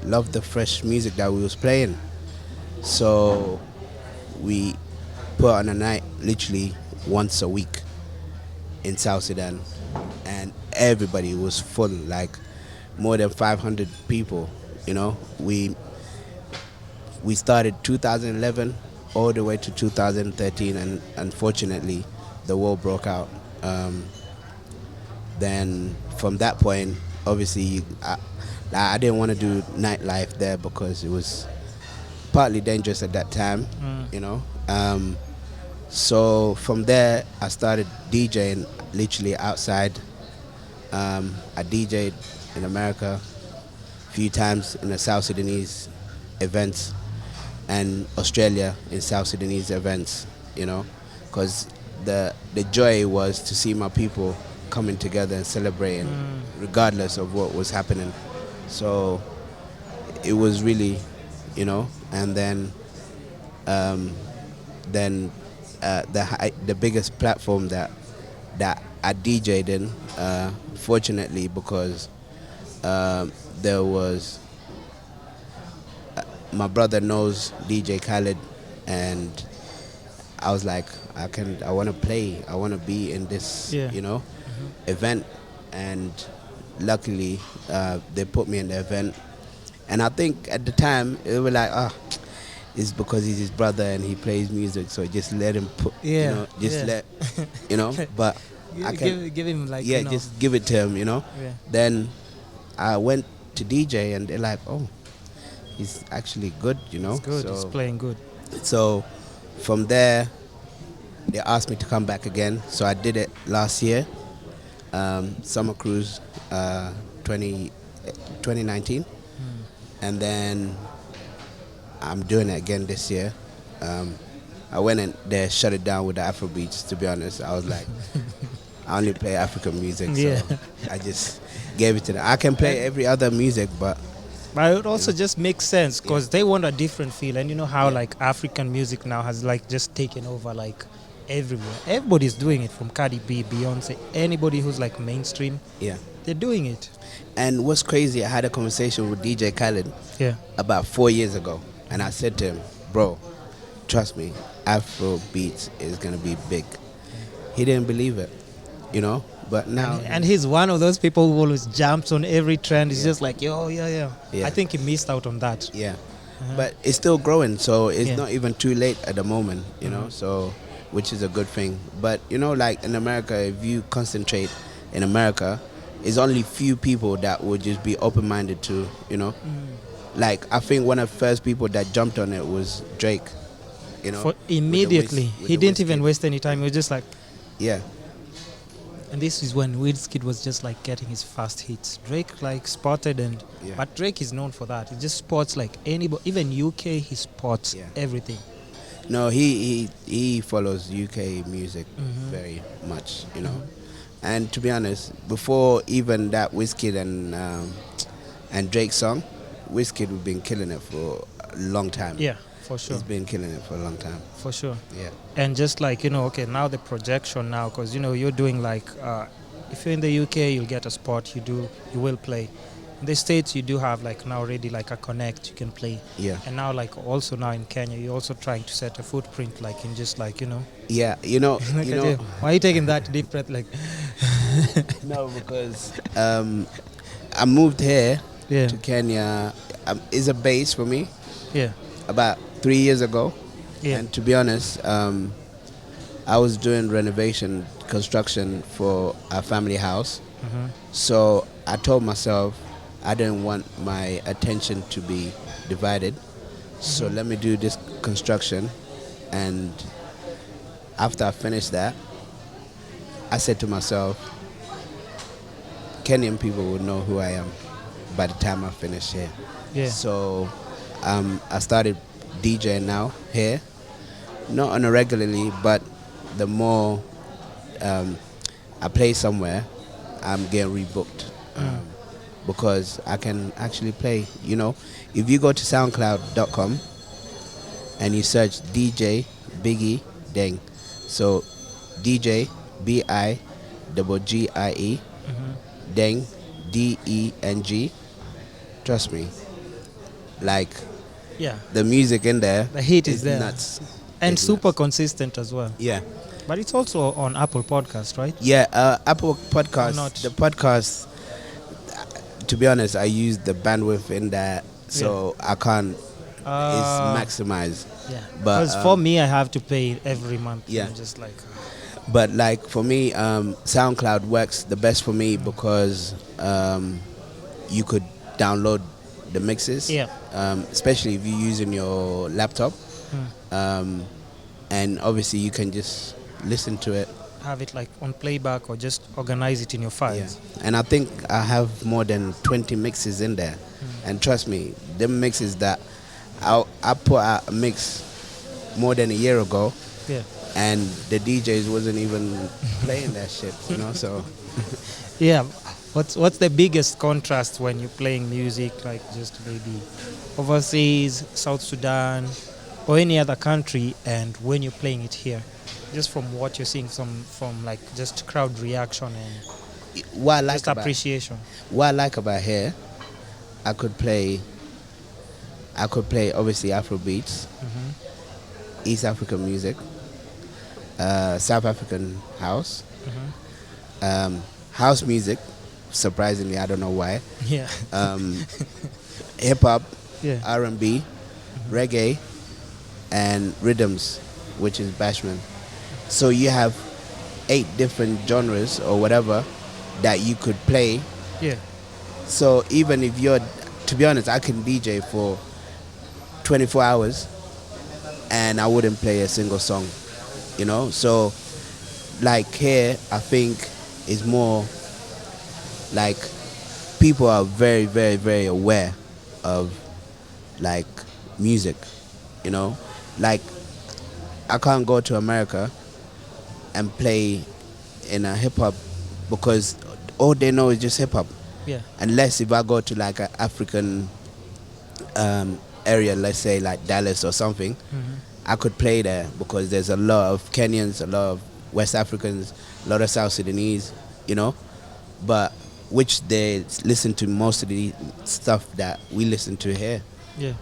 loved the fresh music that we was playing. So we put on a night literally once a week in South Sudan, and everybody was full, like more than 500 people. We started 2011 all the way to 2013, and unfortunately the war broke out. Then from that point, obviously I didn't want to do nightlife there because it was partly dangerous at that time, So from there, I started DJing literally outside. I DJed in America a few times in the South Sudanese events, and Australia in South Sudanese events, because the joy was to see my people coming together and celebrating regardless of what was happening. So it was really, and then the biggest platform that I DJ'd in, fortunately, because there was my brother knows DJ Khaled, and I was like, I want to play, I want to be in this, event, and luckily they put me in the event. And I think at the time it was like, it's because he's his brother and he plays music, so just let him put, but I can give him like, just give it to him, Then I went to DJ, and they're like, oh, he's actually good, He's good. He's playing good. So from there, they asked me to come back again. So I did it last year, Summer Cruise 2019. And then I'm doing it again this year. I went in there, shut it down with the Afro beats, to be honest. I was like, I only play African music, so I just gave it to them. I can play every other music, but it also just makes sense because they want a different feel. And you know how like African music now has like just taken over like everywhere. Everybody's doing it, from Cardi B, Beyonce, anybody who's like mainstream. Yeah, they're doing it. And what's crazy, I had a conversation with DJ Khaled about 4 years ago, and I said to him, bro, trust me, Afro beats is gonna be big. He didn't believe it, but now, and he's one of those people who always jumps on every trend. He's just like, yeah. I think he missed out on that. But it's still growing, so it's not even too late at the moment, so, which is a good thing. But like in America, if you concentrate in America, it's only few people that would just be open-minded to, like I think one of the first people that jumped on it was Drake, For immediately, he didn't even waste any time. He was just like, And this is when Wizkid was just like getting his first hits. Drake like spotted, but Drake is known for that. He just spots like anybody, even UK, he spots everything. No, he follows UK music very much, And to be honest, before even that Wizkid and Drake song, Wizkid had been killing it for a long time. Yeah. For sure. He's been killing it for a long time. For sure. Yeah. And just like, okay, now the projection now, because, you're doing like, if you're in the UK, you'll get a spot, you will play. In the States, you do have like now already like a connect, you can play. Yeah. And now like also now in Kenya, you're also trying to set a footprint like in just like, Yeah, like why are you taking that deep breath like? No, because I moved here to Kenya. It's a base for me. Yeah. About 3 years ago. Yeah. And to be honest, I was doing renovation construction for a family house. Mm-hmm. So I told myself I didn't want my attention to be divided. So let me do this construction. And after I finished that, I said to myself, Kenyan people will know who I am by the time I finish here. Yeah. So I started DJing now here, not on a regularly, but the more I play somewhere, I'm getting rebooked because I can actually play. If you go to SoundCloud.com and you search DJ Biggie Deng, so DJ BIGGIE Deng DENG. Trust me, like the music in there, the heat is there, nuts, and it's super nuts. consistent as well. Yeah, but it's also on Apple Podcast, right? Yeah, Apple Podcast. Not. The podcast. To be honest, I use the bandwidth in there, so I can't. It's maximized. Yeah, but because for me, I have to pay every month. Yeah, just like. But like for me, SoundCloud works the best for me because you could download the mixes. Yeah. Especially if you're using your laptop. And obviously you can just listen to it. Have it like on playback or just organize it in your files. Yeah. And I think I have more than 20 mixes in there. And trust me, them mixes that I put out a mix more than a year ago. Yeah. And the DJs wasn't even playing that shit, so. Yeah. What's the biggest contrast when you're playing music, like just maybe overseas, South Sudan, or any other country, and when you're playing it here? Just from what you're seeing from like just crowd reaction and what I like just appreciation. What I like about here, I could play obviously Afro beats, East African music, South African house, house music. Surprisingly, I don't know why. Yeah. Hip hop, yeah. R&B, reggae, and rhythms, which is bashment. So you have 8 different genres or whatever that you could play. Yeah. So even if to be honest, I can DJ for 24 hours and I wouldn't play a single song, So like here, I think is more like people are very, very, very aware of like music, Like I can't go to America and play in a hip hop because all they know is just hip hop. Yeah. Unless if I go to like an African area, let's say like Dallas or something, I could play there because there's a lot of Kenyans, a lot of West Africans, a lot of South Sudanese, but which they listen to most of the stuff that we listen to here. Yeah.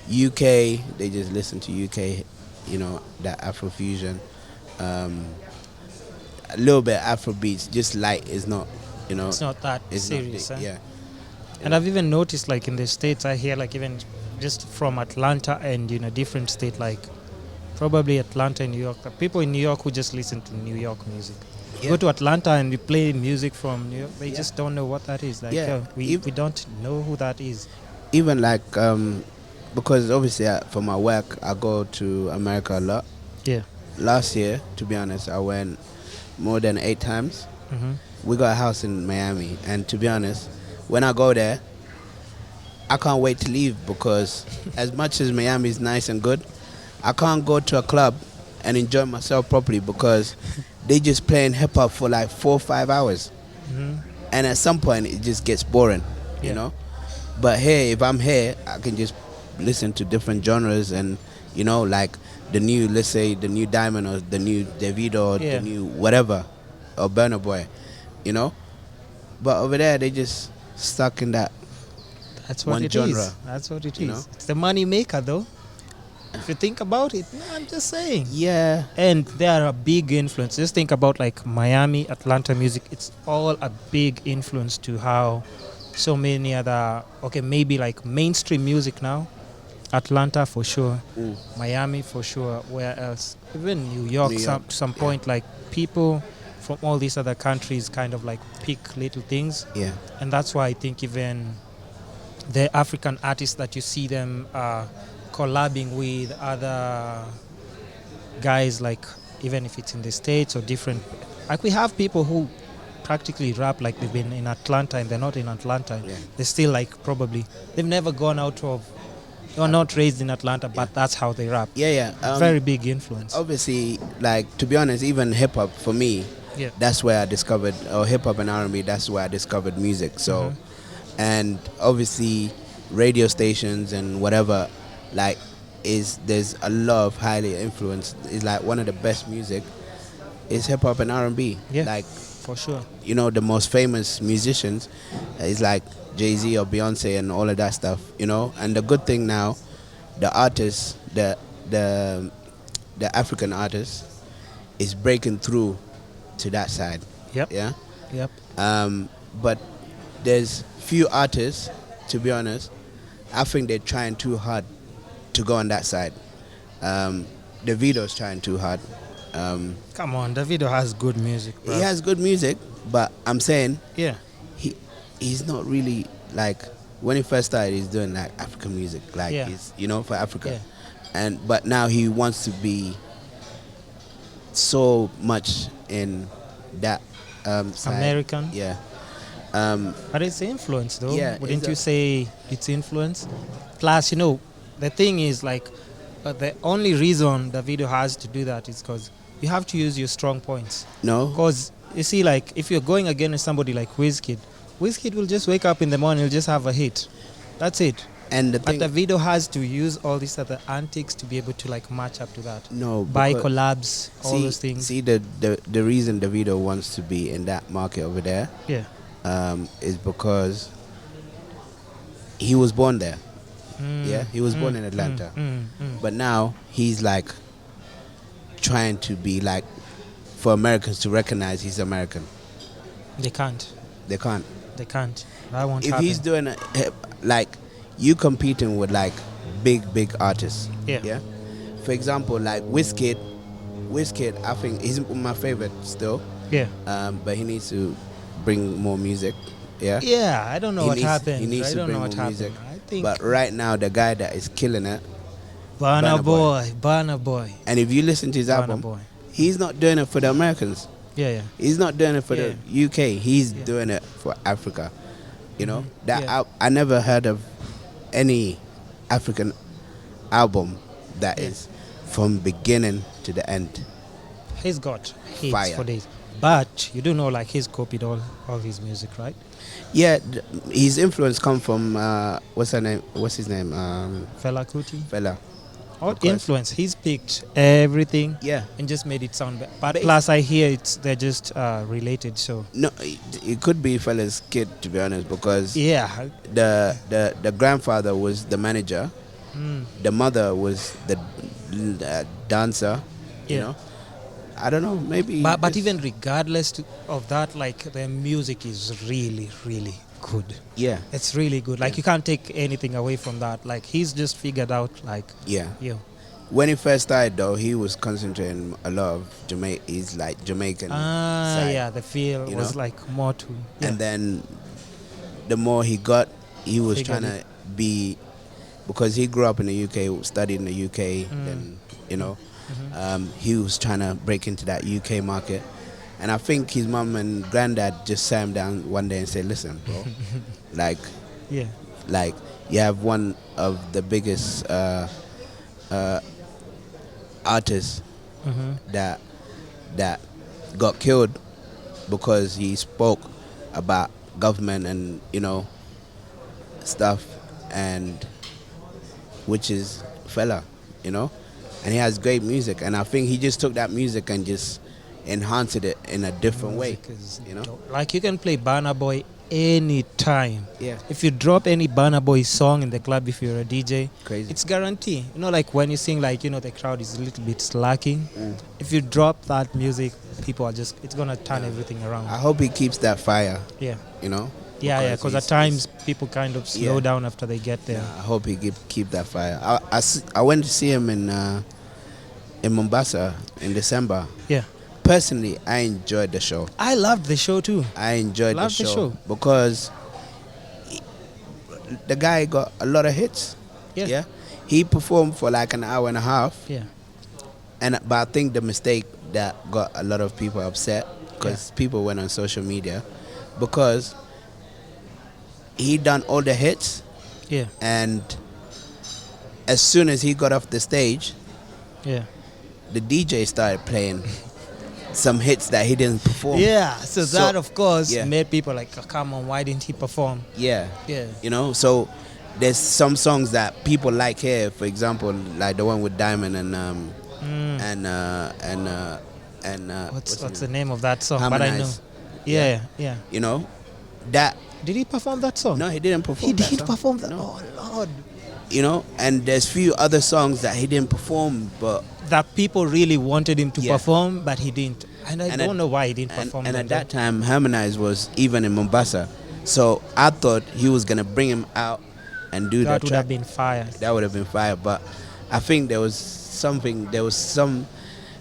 UK, they just listen to UK, that Afrofusion. A little bit Afro beats, just light. Is not, It's not that serious. Yeah. And I've even noticed, like in the States, I hear like even just from Atlanta and different state, like probably Atlanta and New York. People in New York who just listen to New York music. Yeah. Go to Atlanta and we play music from New York. They just don't know what that is. Like we don't know who that is. Even like because obviously for my work I go to America a lot. Yeah. Last year, to be honest, I went more than 8 times. We got a house in Miami, and to be honest, when I go there, I can't wait to leave because as much as Miami is nice and good, I can't go to a club and enjoy myself properly because they just playing hip hop for like 4 or 5 hours, and at some point it just gets boring, But here, if I'm here, I can just listen to different genres, and like the new, let's say the new Diamond or the new Davido or Yeah. the new whatever, or Burna Boy, but over there they just stuck in that That's what one it genre. is. That's what it you is. know? It's the money maker, though. If you think about it, no, I'm just saying. Yeah. And they are a big influence. Just think about like Miami, Atlanta music. It's all a big influence to how so many other, maybe like mainstream music now. Atlanta for sure, Miami for sure. Where else? Even New York, to some point, like people from all these other countries kind of like pick little things. Yeah. And that's why I think even the African artists that you see them collabing with other guys, like even if it's in the States or different, like we have people who practically rap like they've been in Atlanta and they're not in Atlanta. Yeah. They're still like probably, they've never gone out of, they were not raised in Atlanta, but that's how they rap. Yeah. Very big influence. Obviously, like, to be honest, even hip hop for me, that's where I discovered, or hip hop and R&B, that's where I discovered music. So, and obviously, radio stations and whatever, like, there's a lot of highly influenced. Is like one of the best music is hip hop and R&B. Yeah, like for sure. The most famous musicians is like Jay-Z or Beyonce and all of that stuff. And the good thing now, the artists, the African artists, is breaking through to that side. Yep. Yeah. Yep. But there's few artists, to be honest. I think they're trying too hard to go on that side. Davido's trying too hard. Come on, Davido has good music, bro. He has good music, but I'm saying, yeah, he's not really like, when he first started, he's doing like African music, like he's for Africa, but now he wants to be so much in that side. American. Yeah. But it's influence, though. Yeah, Wouldn't you say it's influence? Plus, the thing is like, the only reason Davido has to do that is because you have to use your strong points. No. Because you see, like, if you're going against somebody like Wizkid will just wake up in the morning, he'll just have a hit. That's it. And but Davido has to use all these other antics to be able to like match up to that. No. Buy collabs, all those things. See, the reason Davido wants to be in that market over there, is because he was born there. He was born in Atlanta. But now he's like trying to be like, for Americans to recognize he's American. They can't. They can't. That won't if happen. he's doing like, you competing with like big artists. Yeah. For example, like Wizkid, I think he's my favorite still. Yeah. But he needs to bring more music. Yeah. Yeah, I don't know what happened. He needs to bring more music. I think. But right now, the guy that is killing it, Burna Boy. And if you listen to his album, he's not doing it for the Americans. Yeah. He's not doing it for the UK. He's doing it for Africa. I never heard of any African album that is from beginning to the end. He's got hits Fire. for days. But you do know, like, he's copied all his music, right? Yeah, his influence come from what's his name? Fela Kuti. Fela. All influence. He's picked everything. Yeah. And just made it sound better. But plus, I hear they're just related. So no, it could be Fela's kid, to be honest, because the grandfather was the manager, the mother was the dancer. You know. I don't know, maybe. But even regardless of that, like, their music is really, really good. Yeah. It's really good. Like, you can't take anything away from that. Like, he's just figured out, like... Yeah. When he first started, though, he was concentrating a lot of he's like Jamaican side. Yeah, the feel was like more to... Yeah. And then the more he got, he was trying to be... Because he grew up in the UK, studied in the UK, then, he was trying to break into that UK market. And I think his mum and granddad just sat him down one day and said, listen, bro, like, you have one of the biggest artists that got killed because he spoke about government and, stuff, and which is fella, you know, and he has great music, and I think he just took that music and just enhanced it in a different way, you know. Like you can play Burna Boy anytime. Yeah. If you drop any Burna Boy song in the club, if you're a DJ, Crazy. it's guaranteed. You know, like when you sing, like, you know, the crowd is a little bit slacking. If you drop that music, people are just, it's gonna turn everything around. I hope he keeps that fire. Yeah. You know. Yeah, because at times people kind of slow down after they get there. I hope he keep that fire. I went to see him in Mombasa in December. Yeah. Personally, I enjoyed the show. I loved the show too. I enjoyed the show because the guy got a lot of hits. Yeah. He performed for like an hour and a half. Yeah. But I think the mistake that got a lot of people upset, because people went on social media, because he done all the hits. Yeah. And as soon as he got off the stage, yeah, the DJ started playing some hits that he didn't perform. Yeah, so that of course yeah. made people like, oh, come on, why didn't he perform? Yeah. Yeah. You know, so there's some songs that people like here, for example, like the one with Diamond and what's the name of that song? Harmonize. But I know. Yeah, yeah. You know, that. Did he perform that song? No, he didn't perform. He didn't perform that. No. Oh Lord. You know, and there's few other songs that he didn't perform, but that people really wanted him to perform, but he didn't. And I don't know why he didn't perform. And at that time, Harmonize was even in Mombasa, so I thought he was gonna bring him out and do that. That would have been fire. That would have been fire, but I think there was some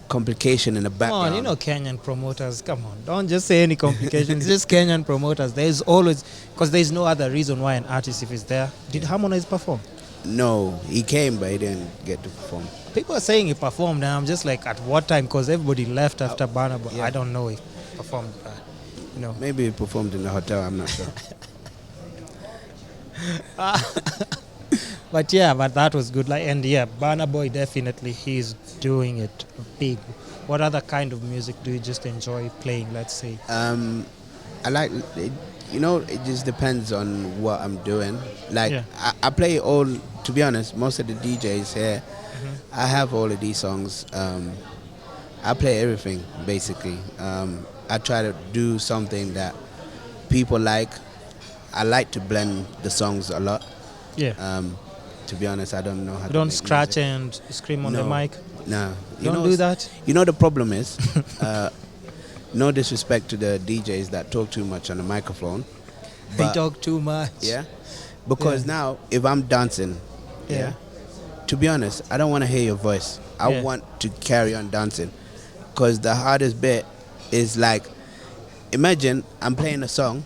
complication in the background. Come on, you know Kenyan promoters. Come on, don't just say any complications. Just Kenyan promoters. There's always, because there's no other reason why an artist, if he's there. Did Harmonize perform? No, he came, but he didn't get to perform. People are saying he performed, and I'm just like, at what time? Because everybody left after Burna Boy. Yeah. I don't know if he performed. You know, maybe he performed in the hotel. I'm not sure. But that was good. Like, and Burna Boy definitely, he's doing it big. What other kind of music do you just enjoy playing? Let's say. I like, you know, it just depends on what I'm doing. Like I play all. To be honest, most of the DJs here, I have all of these songs. I play everything basically. I try to do something that people like. I like to blend the songs a lot. Yeah. To be honest, I don't know how to don't make scratch music. and scream on the mic? No. Don't do that? You know the problem is, no disrespect to the DJs that talk too much on the microphone. They talk too much. Yeah. Because now, if I'm dancing, to be honest, I don't want to hear your voice. I want to carry on dancing. Because the hardest bit is like, imagine I'm playing a song,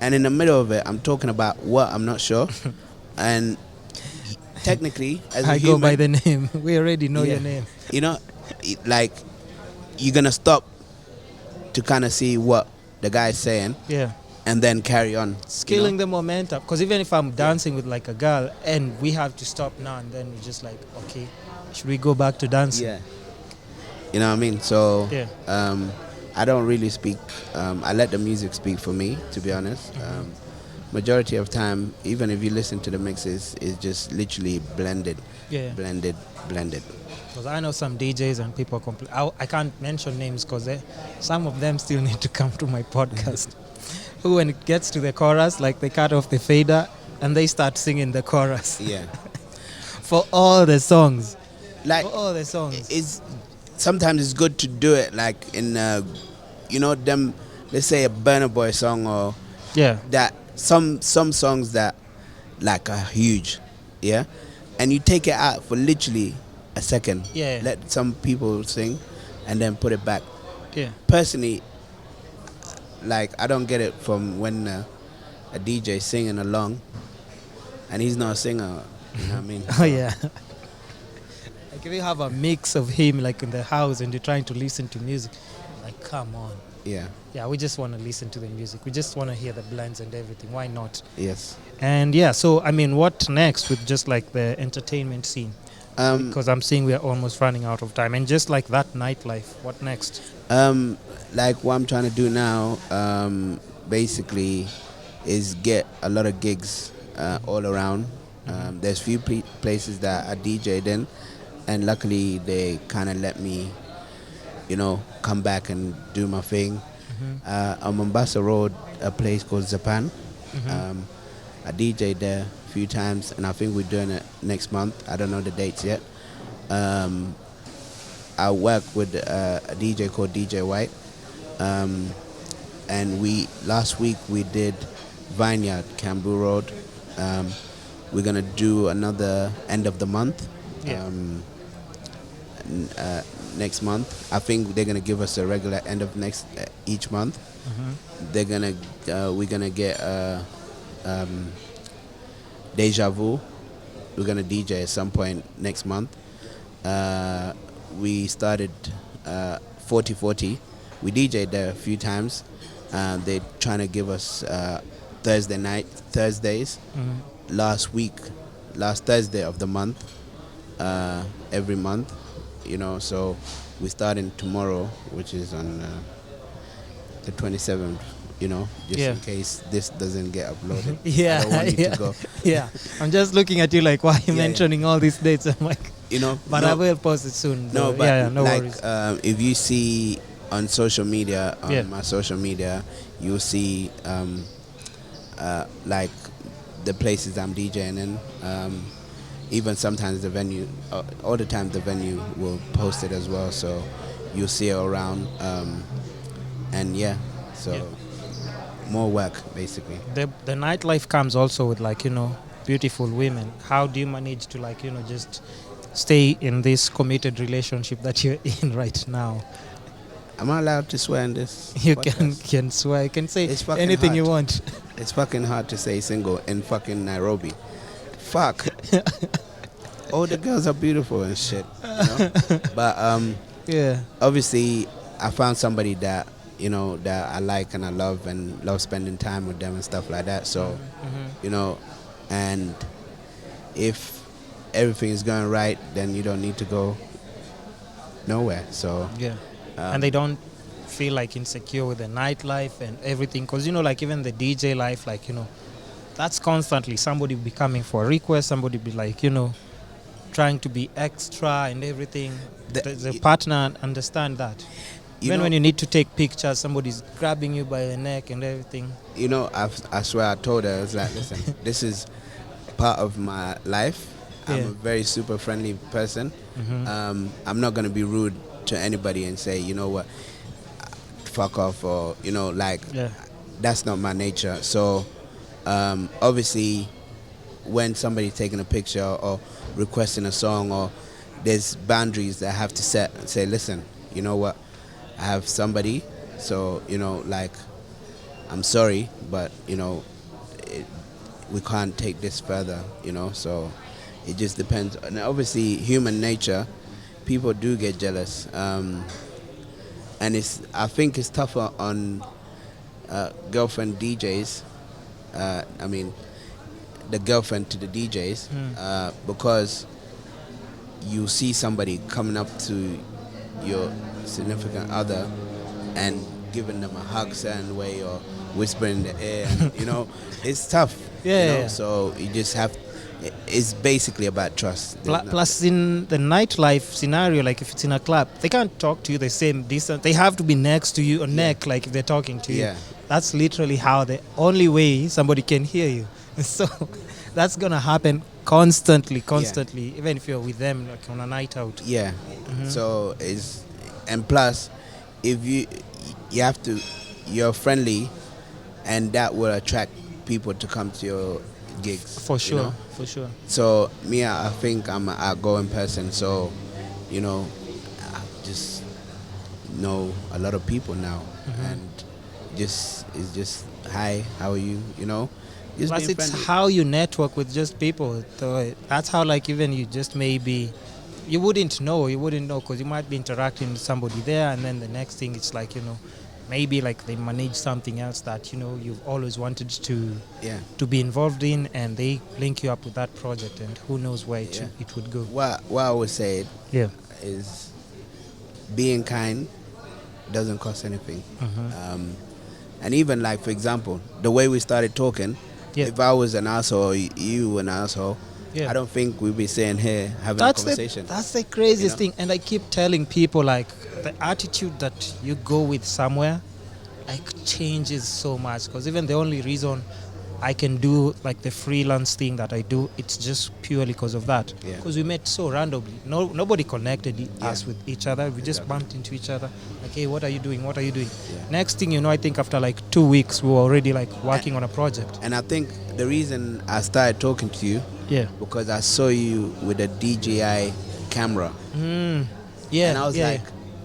and in the middle of it, I'm talking about what I'm not sure. And technically, as a human, go by the name. We already know your name. You know, like, you're going to stop to kind of see what the guy's saying. Yeah. And then carry on. Killing the momentum. Because even if I'm dancing with like a girl and we have to stop now and then we're just like, okay, should we go back to dancing? Yeah. You know what I mean? So, I don't really speak. I let the music speak for me, to be honest. Majority of time, even if you listen to the mixes, it's just literally blended. Yeah. Blended. Because I know some DJs and people complain. I can't mention names because some of them still need to come to my podcast. Who, when it gets to the chorus, like they cut off the fader and they start singing the chorus. Yeah. For all the songs. Like, for all the songs. Sometimes it's good to do it like in, you know, them, let's say a Burna Boy song or that some songs that like are huge, and you take it out for literally a second. Yeah. Let some people sing and then put it back. Yeah. Personally, like, I don't get it from when a DJ singing along and he's not a singer, you know what I mean? Oh, yeah. Like, if you have a mix of him, like, in the house and you're trying to listen to music, like, come on. Yeah. Yeah, we just want to listen to the music. We just want to hear the blends and everything. Why not? Yes. And, so, I mean, what next with just, like, the entertainment scene? Because I'm seeing we're almost running out of time. And just like that nightlife, what next? Like what I'm trying to do now, basically, is get a lot of gigs all around. There's few places that I DJ'd in, and luckily they kind of let me, come back and do my thing. On Mombasa Road, a place called Japan. I DJ'd there a few times, and I think we're doing it next month. I don't know the dates yet. I work with a DJ called DJ White, and last week we did Vineyard, Cambu Road. We're gonna do another end of the month. Next month, I think they're gonna give us a regular end of each month. We're gonna get Deja Vu. We're gonna DJ at some point next month. We started 4040. We DJ'd there a few times. They're trying to give us Thursdays. Last Thursday of the month, every month, so we're starting tomorrow, which is on the 27th, just in case this doesn't get uploaded. I don't want you to go. I'm just looking at you like, why are you mentioning all these dates? I'm like, but I will post it soon. No, but no like, worries. if you see on social media, my social media, you'll see like the places I'm DJing in. Even sometimes the venue, all the time the venue will post it as well, so you'll see it around. More work basically. The nightlife comes also with beautiful women. How do you manage to just stay in this committed relationship that you're in right now? Am I allowed to swear in this? You can swear. You can say anything you want. It's fucking hard to say single in fucking Nairobi. Fuck. All the girls are beautiful and shit. But obviously I found somebody that that I like and I love and love spending time with them and stuff like that. So and if everything is going right, then you don't need to go nowhere. So and they don't feel insecure with the nightlife and everything, because even the DJ life, that's constantly somebody be coming for a request, somebody be trying to be extra and everything. The partner understand that. Even when you need to take pictures, somebody's grabbing you by the neck and everything. I swear I told her, I was like, listen, this is part of my life. I'm a very super friendly person. I'm not going to be rude to anybody and say, you know what, fuck off, or, that's not my nature. So, obviously, when somebody's taking a picture or requesting a song, or there's boundaries that I have to set and say, listen, you know what, I have somebody, so, I'm sorry, but, we can't take this further, so it just depends. And obviously, human nature, people do get jealous. And I think it's tougher on girlfriend DJs, the girlfriend to the DJs, because you see somebody coming up to your significant other and giving them a hug certain way or whispering in the air, and, it's tough. So you just have, it's basically about trust. Plus in the nightlife scenario, if it's in a club, they can't talk to you the same distance. They have to be next to you or neck, if they're talking to you. That's literally how the only way somebody can hear you. So that's gonna happen constantly, even if you're with them on a night out. So and plus, if you have to, you're friendly, and that will attract people to come to your gigs. For sure. So me, I think I'm an outgoing person, so I just know a lot of people now, and it's just hi, how are you, just plus it's friendly. How you network with just people, so that's how even you just maybe you wouldn't know because you might be interacting with somebody there, and then the next thing it's maybe they manage something else that you've always wanted to be involved in, and they link you up with that project, and who knows where it would go. What I would say is being kind doesn't cost anything. And even for example, the way we started talking, if I was an asshole, you an asshole, Yeah. I don't think we'd be sitting here having a conversation. That's the craziest You know? thing. And I keep telling people, like, the attitude that you go with somewhere, like, changes so much. Because even the only reason I can do like the freelance thing that I do, it's just purely because of that. Yeah. Because we met so randomly. Nobody connected us with each other. We just Exactly. bumped into each other. Like, hey, what are you doing? What are you doing? Yeah. Next thing you know, I think after like 2 weeks, we were already like working on a project. And I think the reason I started talking to you, Yeah. because I saw you with a DJI camera. Yeah. And I was yeah, like,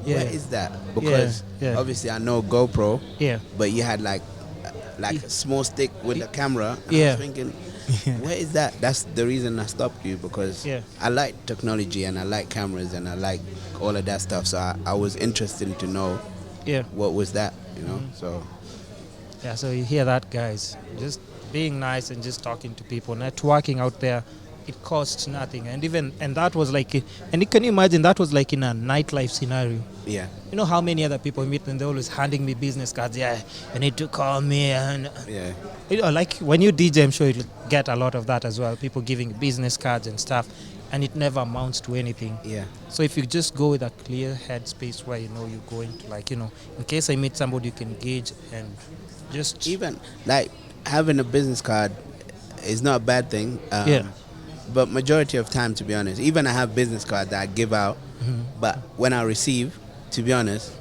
yeah. where is that? Because yeah. obviously I know GoPro, Yeah. but you had like a small stick with a camera. And I Yeah. was thinking, where is that? That's the reason I stopped you, because Yeah. I like technology and I like cameras and I like all of that stuff. So I was interested to know Yeah. what was that, you know? So Yeah, so you hear that, guys. Just being nice and just talking to people, networking out there, it costs nothing. And that was like, can you imagine that was like in a nightlife scenario? yeah, You know how many other people meet and they're always handing me business cards. Yeah, you need to call me. And yeah, you know, like when you DJ, I'm sure you'll get a lot of that as well. People giving business cards and stuff, and it never amounts to anything. yeah. So if you just go with a clear headspace where you know you're going to, like, you know, in case I meet somebody, you can gauge and just Even like having a business card is not a bad thing. Yeah. But majority of time, to be honest, even I have business cards that I give out, but when I receive, to be honest,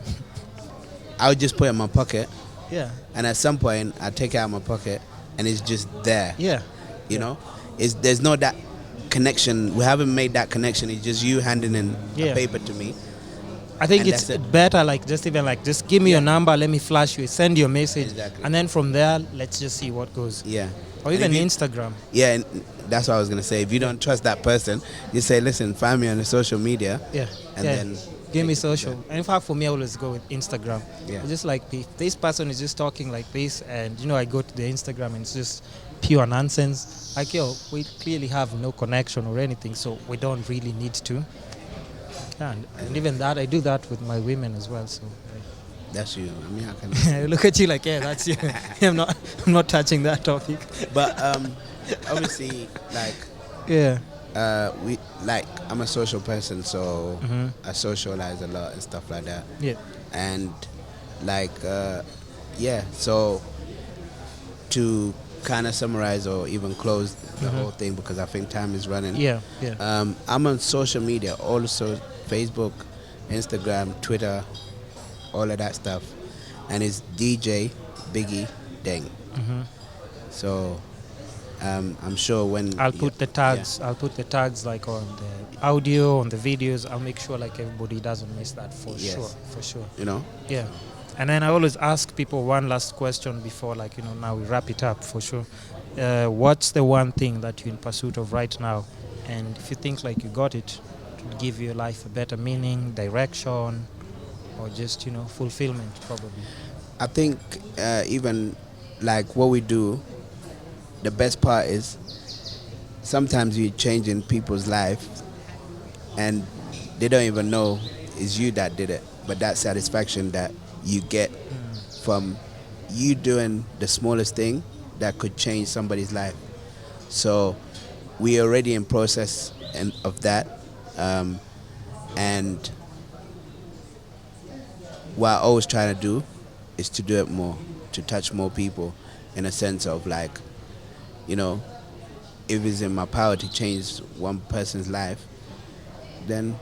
I would just put it in my pocket, yeah, and at some point I take it out of my pocket, and it's just there. yeah, You know, there's no that connection. We haven't made that connection. It's just you handing in Yeah. a paper to me. I think And it's that's it. better like just give me your number, let me flash you, send you a message, Exactly. and then from there let's just see what goes. Yeah. Or And even if you- Instagram. Yeah, and that's what I was gonna say. If you don't trust that person, you say, "Listen, find me on the social media." Yeah, And yeah. then Give me take it from social. And in fact, for me, I always go with Instagram. Yeah. It's just like this person is just talking like this, and you know, I go to the Instagram and it's just pure nonsense. Like, yo, we clearly have no connection or anything, so we don't really need to. Yeah, and even that, I do that with my women as well. So That's you. I mean, I can. I look at you like, yeah, that's you. I'm not touching that topic. But obviously, like Yeah. I'm a social person, so Mhm. I socialize a lot and stuff like that. Yeah. And like so to kind of summarize or even close the whole thing, because I think time is running. Yeah. Yeah. I'm on social media, also Facebook, Instagram, Twitter, all of that stuff, and it's DJ Biggie Deng. So I'm sure when I'll put the tags. I'll put the tags like on the audio, on the videos. I'll make sure like everybody doesn't miss that for Yes. sure. For sure. you know. Yeah. And then I always ask people one last question before, like, you know, now we wrap it up for sure. What's the one thing that you're in pursuit of right now? And if you think like you got it, to give your life a better meaning, direction, or just, you know, fulfillment probably. I think even like what we do, the best part is sometimes you're changing people's life and they don't even know it's you that did it, but that satisfaction that you get from you doing the smallest thing that could change somebody's life. So we're already in process of that, and what I always try to do is to do it more, to touch more people, in a sense of like, you know, if it's in my power to change one person's life, then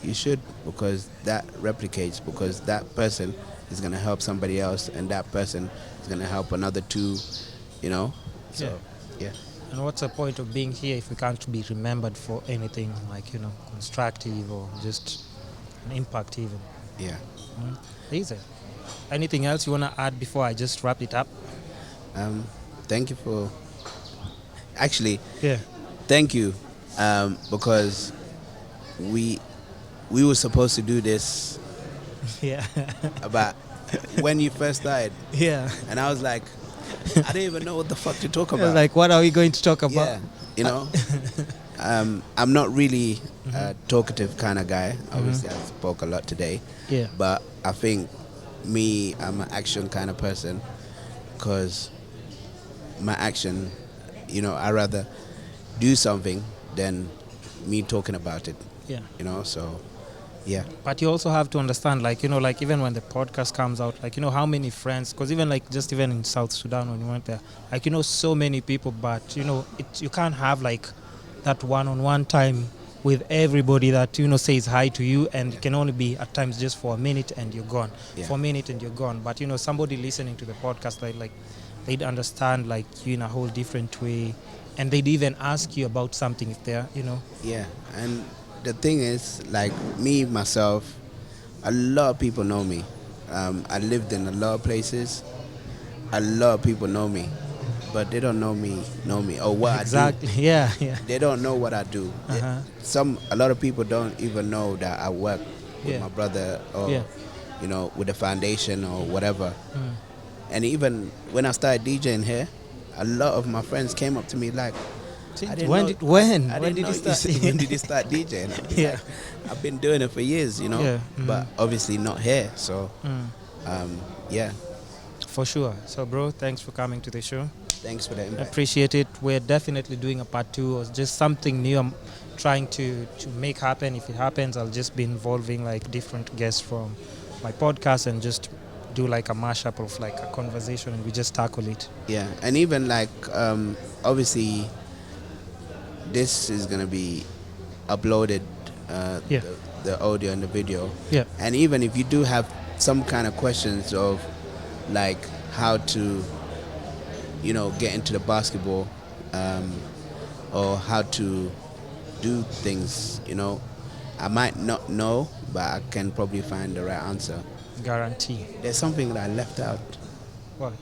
you should, because that replicates, because that person is going to help somebody else, and that person is going to help another two, you know. So yeah. And what's the point of being here if we can't be remembered for anything like, you know, constructive or just an impact even? Yeah. Easy. Anything else you want to add before I just wrap it up? Thank you for actually Yeah. thank you, because we were supposed to do this Yeah. about when you first started, Yeah. and I was like, I didn't even know what the fuck to talk about. Like, what are we going to talk about? Yeah, you know. I'm not really a talkative kind of guy. Obviously, I spoke a lot today. Yeah. But I think I'm an action kind of person, because my action, you know, I rather do something than me talking about it. Yeah. You know, so yeah. But you also have to understand, like, you know, like even when the podcast comes out, like, you know, how many friends, because even like just even in South Sudan when you went there, like, you know, so many people, but, you know, you can't have like that one-on-one time with everybody that, you know, says hi to you, and it can only be at times just for a minute and you're gone. Yeah. For a minute and you're gone. But, you know, somebody listening to the podcast, like they'd understand like you in a whole different way, and they'd even ask you about something if they're, you know. Yeah, and the thing is, like me myself, a lot of people know me. I lived in a lot of places. A lot of people know me, but they don't know me or what Exactly. I do. Yeah. They don't know what I do. A lot of people don't even know that I work with my brother, or you know, with the foundation or whatever. And even when I started DJing here, a lot of my friends came up to me like, When did you start? When did you start DJing? Yeah. Like, I've been doing it for years, you know. Yeah. But obviously not here. So, yeah. For sure. So, bro, thanks for coming to the show. Thanks for the invite. Appreciate it. We're definitely doing a part 2 or just something new I'm trying to make happen. If it happens, I'll just be involving like different guests from my podcast and just do like a mashup of like a conversation, and we just tackle it. Yeah, and even like obviously this is gonna be uploaded, the audio and the video. Yeah. And even if you do have some kind of questions of like how to, you know, get into the basketball, or how to do things, you know, I might not know, but I can probably find the right answer. Guarantee. There's something that I left out. What?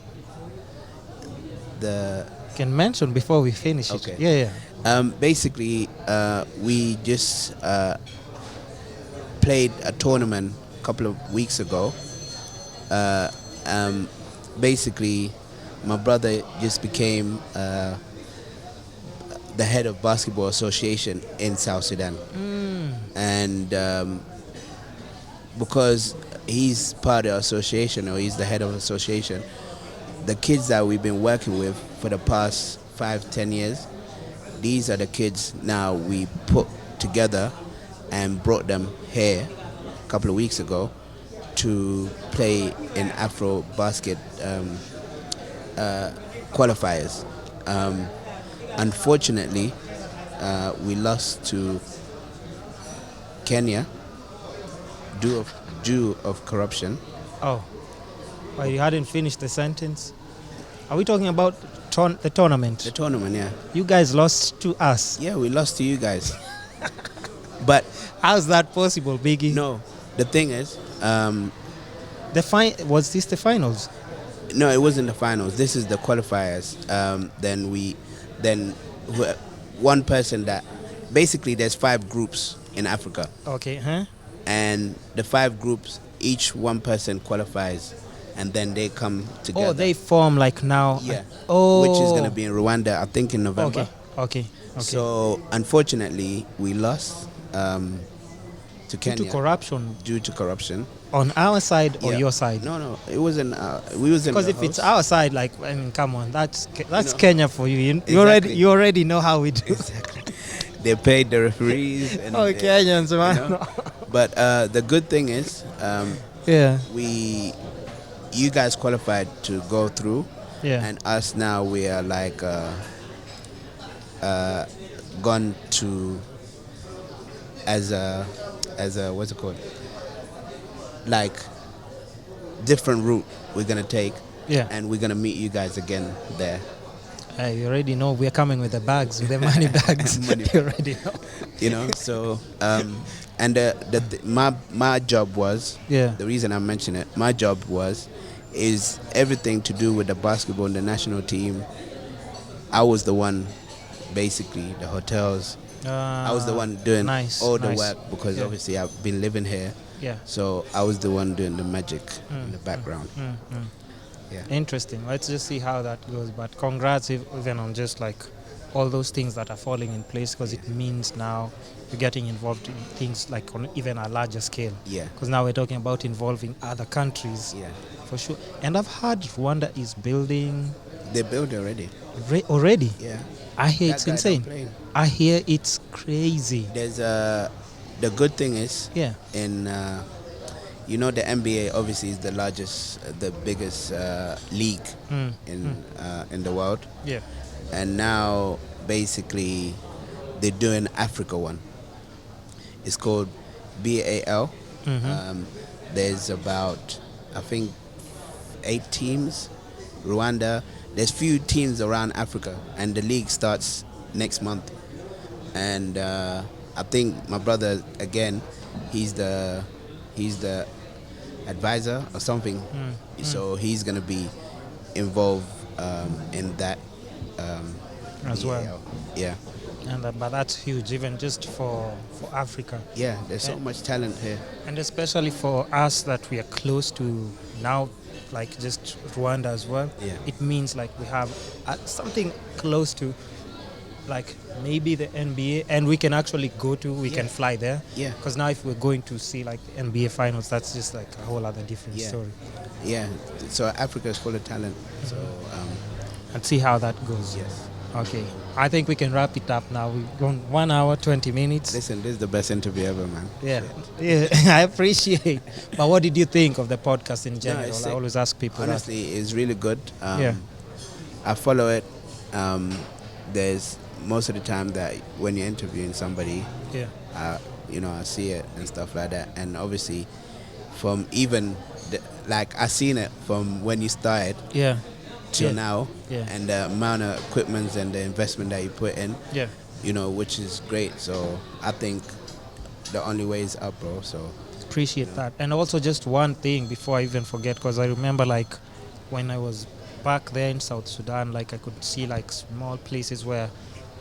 The Can mention before we finish Okay. it. Yeah. Basically, we just played a tournament a couple of weeks ago. Basically, my brother just became the head of basketball association in South Sudan. And because he's part of the association, or he's the head of the association, the kids that we've been working with for the past 5-10 years, these are the kids now we put together and brought them here a couple of weeks ago to play in Afro basket qualifiers. Unfortunately, we lost to Kenya due of corruption. Oh. Well, you hadn't finished the sentence. Are we talking about the tournament? The tournament, yeah. You guys lost to us. Yeah, we lost to you guys. But how's that possible, Biggie? no, the thing is, was this the finals? no, it wasn't the finals. This is the qualifiers. Then one person that basically there's 5 groups in Africa. Okay, And the 5 groups, each one person qualifies, and then they come together. Oh, they form like now. Yeah. Oh. Which is going to be in Rwanda, I think, in November. Okay. So unfortunately, we lost to Kenya Due to corruption. Due to corruption. On our side or Yeah. your side? No, it wasn't. We was in. Because the if it's host. our side, like, I mean, come on, that's know. Kenya for you. You Exactly. you already know how we do. Exactly. They paid the referees. And Kenyans, man. You know? But the good thing is, Yeah. you guys qualified to go through, Yeah. and us now we are like gone to as a what's it called? Like different route we're gonna take. Yeah. And we're gonna meet you guys again there. You already know we're coming with the bags, with the money bags. You already know. You know, so and my job was, the reason I mention it, my job is everything to do with the basketball and the national team. I was the one, basically, the hotels. I was the one doing all the work because obviously I've been living here. Yeah. So I was the one doing the magic in the background. Yeah. Interesting. Let's just see how that goes. But congrats even on just like all those things that are falling in place, because it means now you're getting involved in things like on even a larger scale. Yeah. Because now we're talking about involving other countries. Yeah. For sure. And I've heard Rwanda is building. They built already. Already? Yeah. I hear That it's guy don't insane. play. I hear it's crazy. There's the good thing is Yeah. in the NBA obviously is the largest, the biggest league in the world, Yeah. and now basically they're doing Africa one. It's called BAL. There's about, I think, 8 teams. Rwanda. There's few teams around Africa, and the league starts next month. And I think my brother again, he's the advisor or something. So he's gonna be involved in that As well. BAL. Yeah. And but that's huge, even just for Africa. Yeah, there's so much talent here. And especially for us that we are close to now, like just Rwanda as well. Yeah. It means like we have something close to, like maybe the NBA, and we can actually go to, we can fly there. Yeah. Because now if we're going to see like the NBA finals, that's just like a whole other different story. Yeah. So Africa is full of talent. So And see how that goes. yes. Okay. I think we can wrap it up now. We've gone 1 hour, 20 minutes. Listen, this is the best interview ever, man. Yeah. I appreciate. But what did you think of the podcast in general? it's I always ask people honestly, it's really good. Yeah. I follow it. There's most of the time that when you're interviewing somebody, that. Yeah. I see it and stuff like that. And obviously, from even I seen it from when you started Yeah. till Yeah. now, Yeah. and the amount of equipment and the investment that you put in, Yeah. which is great. So I think the only way is up, bro. So Appreciate that. And also just one thing before I even forget, because I remember like when I was back there in South Sudan, like I could see like small places where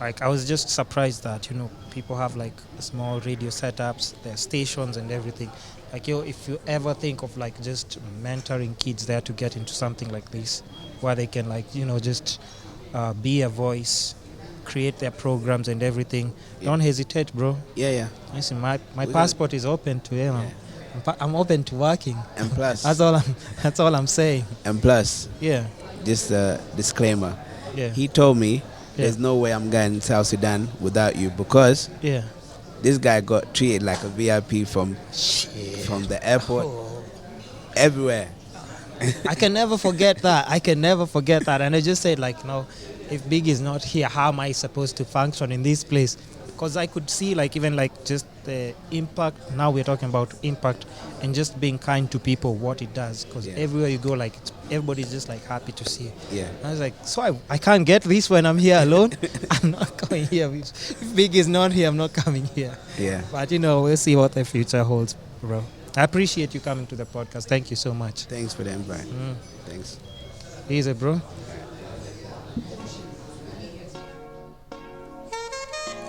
like I was just surprised that, people have like small radio setups, their stations and everything. Like, if you ever think of like just mentoring kids there to get into something like this, where they can like, just be a voice, create their programs and everything, don't hesitate, bro. yeah. Listen, my passport is open to him. Yeah. I'm open to working. And plus, that's all I'm saying. And plus, Yeah. just a disclaimer. Yeah. He told me there's no way I'm going to South Sudan without you, because Yeah. this guy got treated like a VIP from the airport, everywhere. I can never forget that. And I just said, like, if Biggie is not here, how am I supposed to function in this place? Because I could see, like, even like just the impact. Now we're talking about impact and just being kind to people, what it does. Because everywhere you go, like, everybody's just like happy to see you. Yeah. I was like, so I can't get this when I'm here alone. I'm not coming here. If Biggie is not here, I'm not coming here. Yeah. But we'll see what the future holds, bro. I appreciate you coming to the podcast. Thank you so much. Thanks for the invite. Thanks. Easy, bro.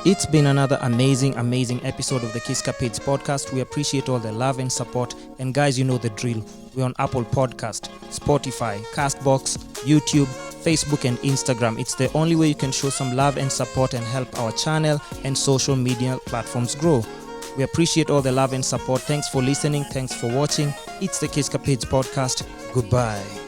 It's been another amazing episode of the Kisscapades podcast. We appreciate all the love and support. And guys, you know the drill. We're on Apple Podcast, Spotify, Castbox, YouTube, Facebook and Instagram. It's the only way you can show some love and support and help our channel and social media platforms grow. We appreciate all the love and support. Thanks for listening. Thanks for watching. It's the Kisscapades podcast. Goodbye.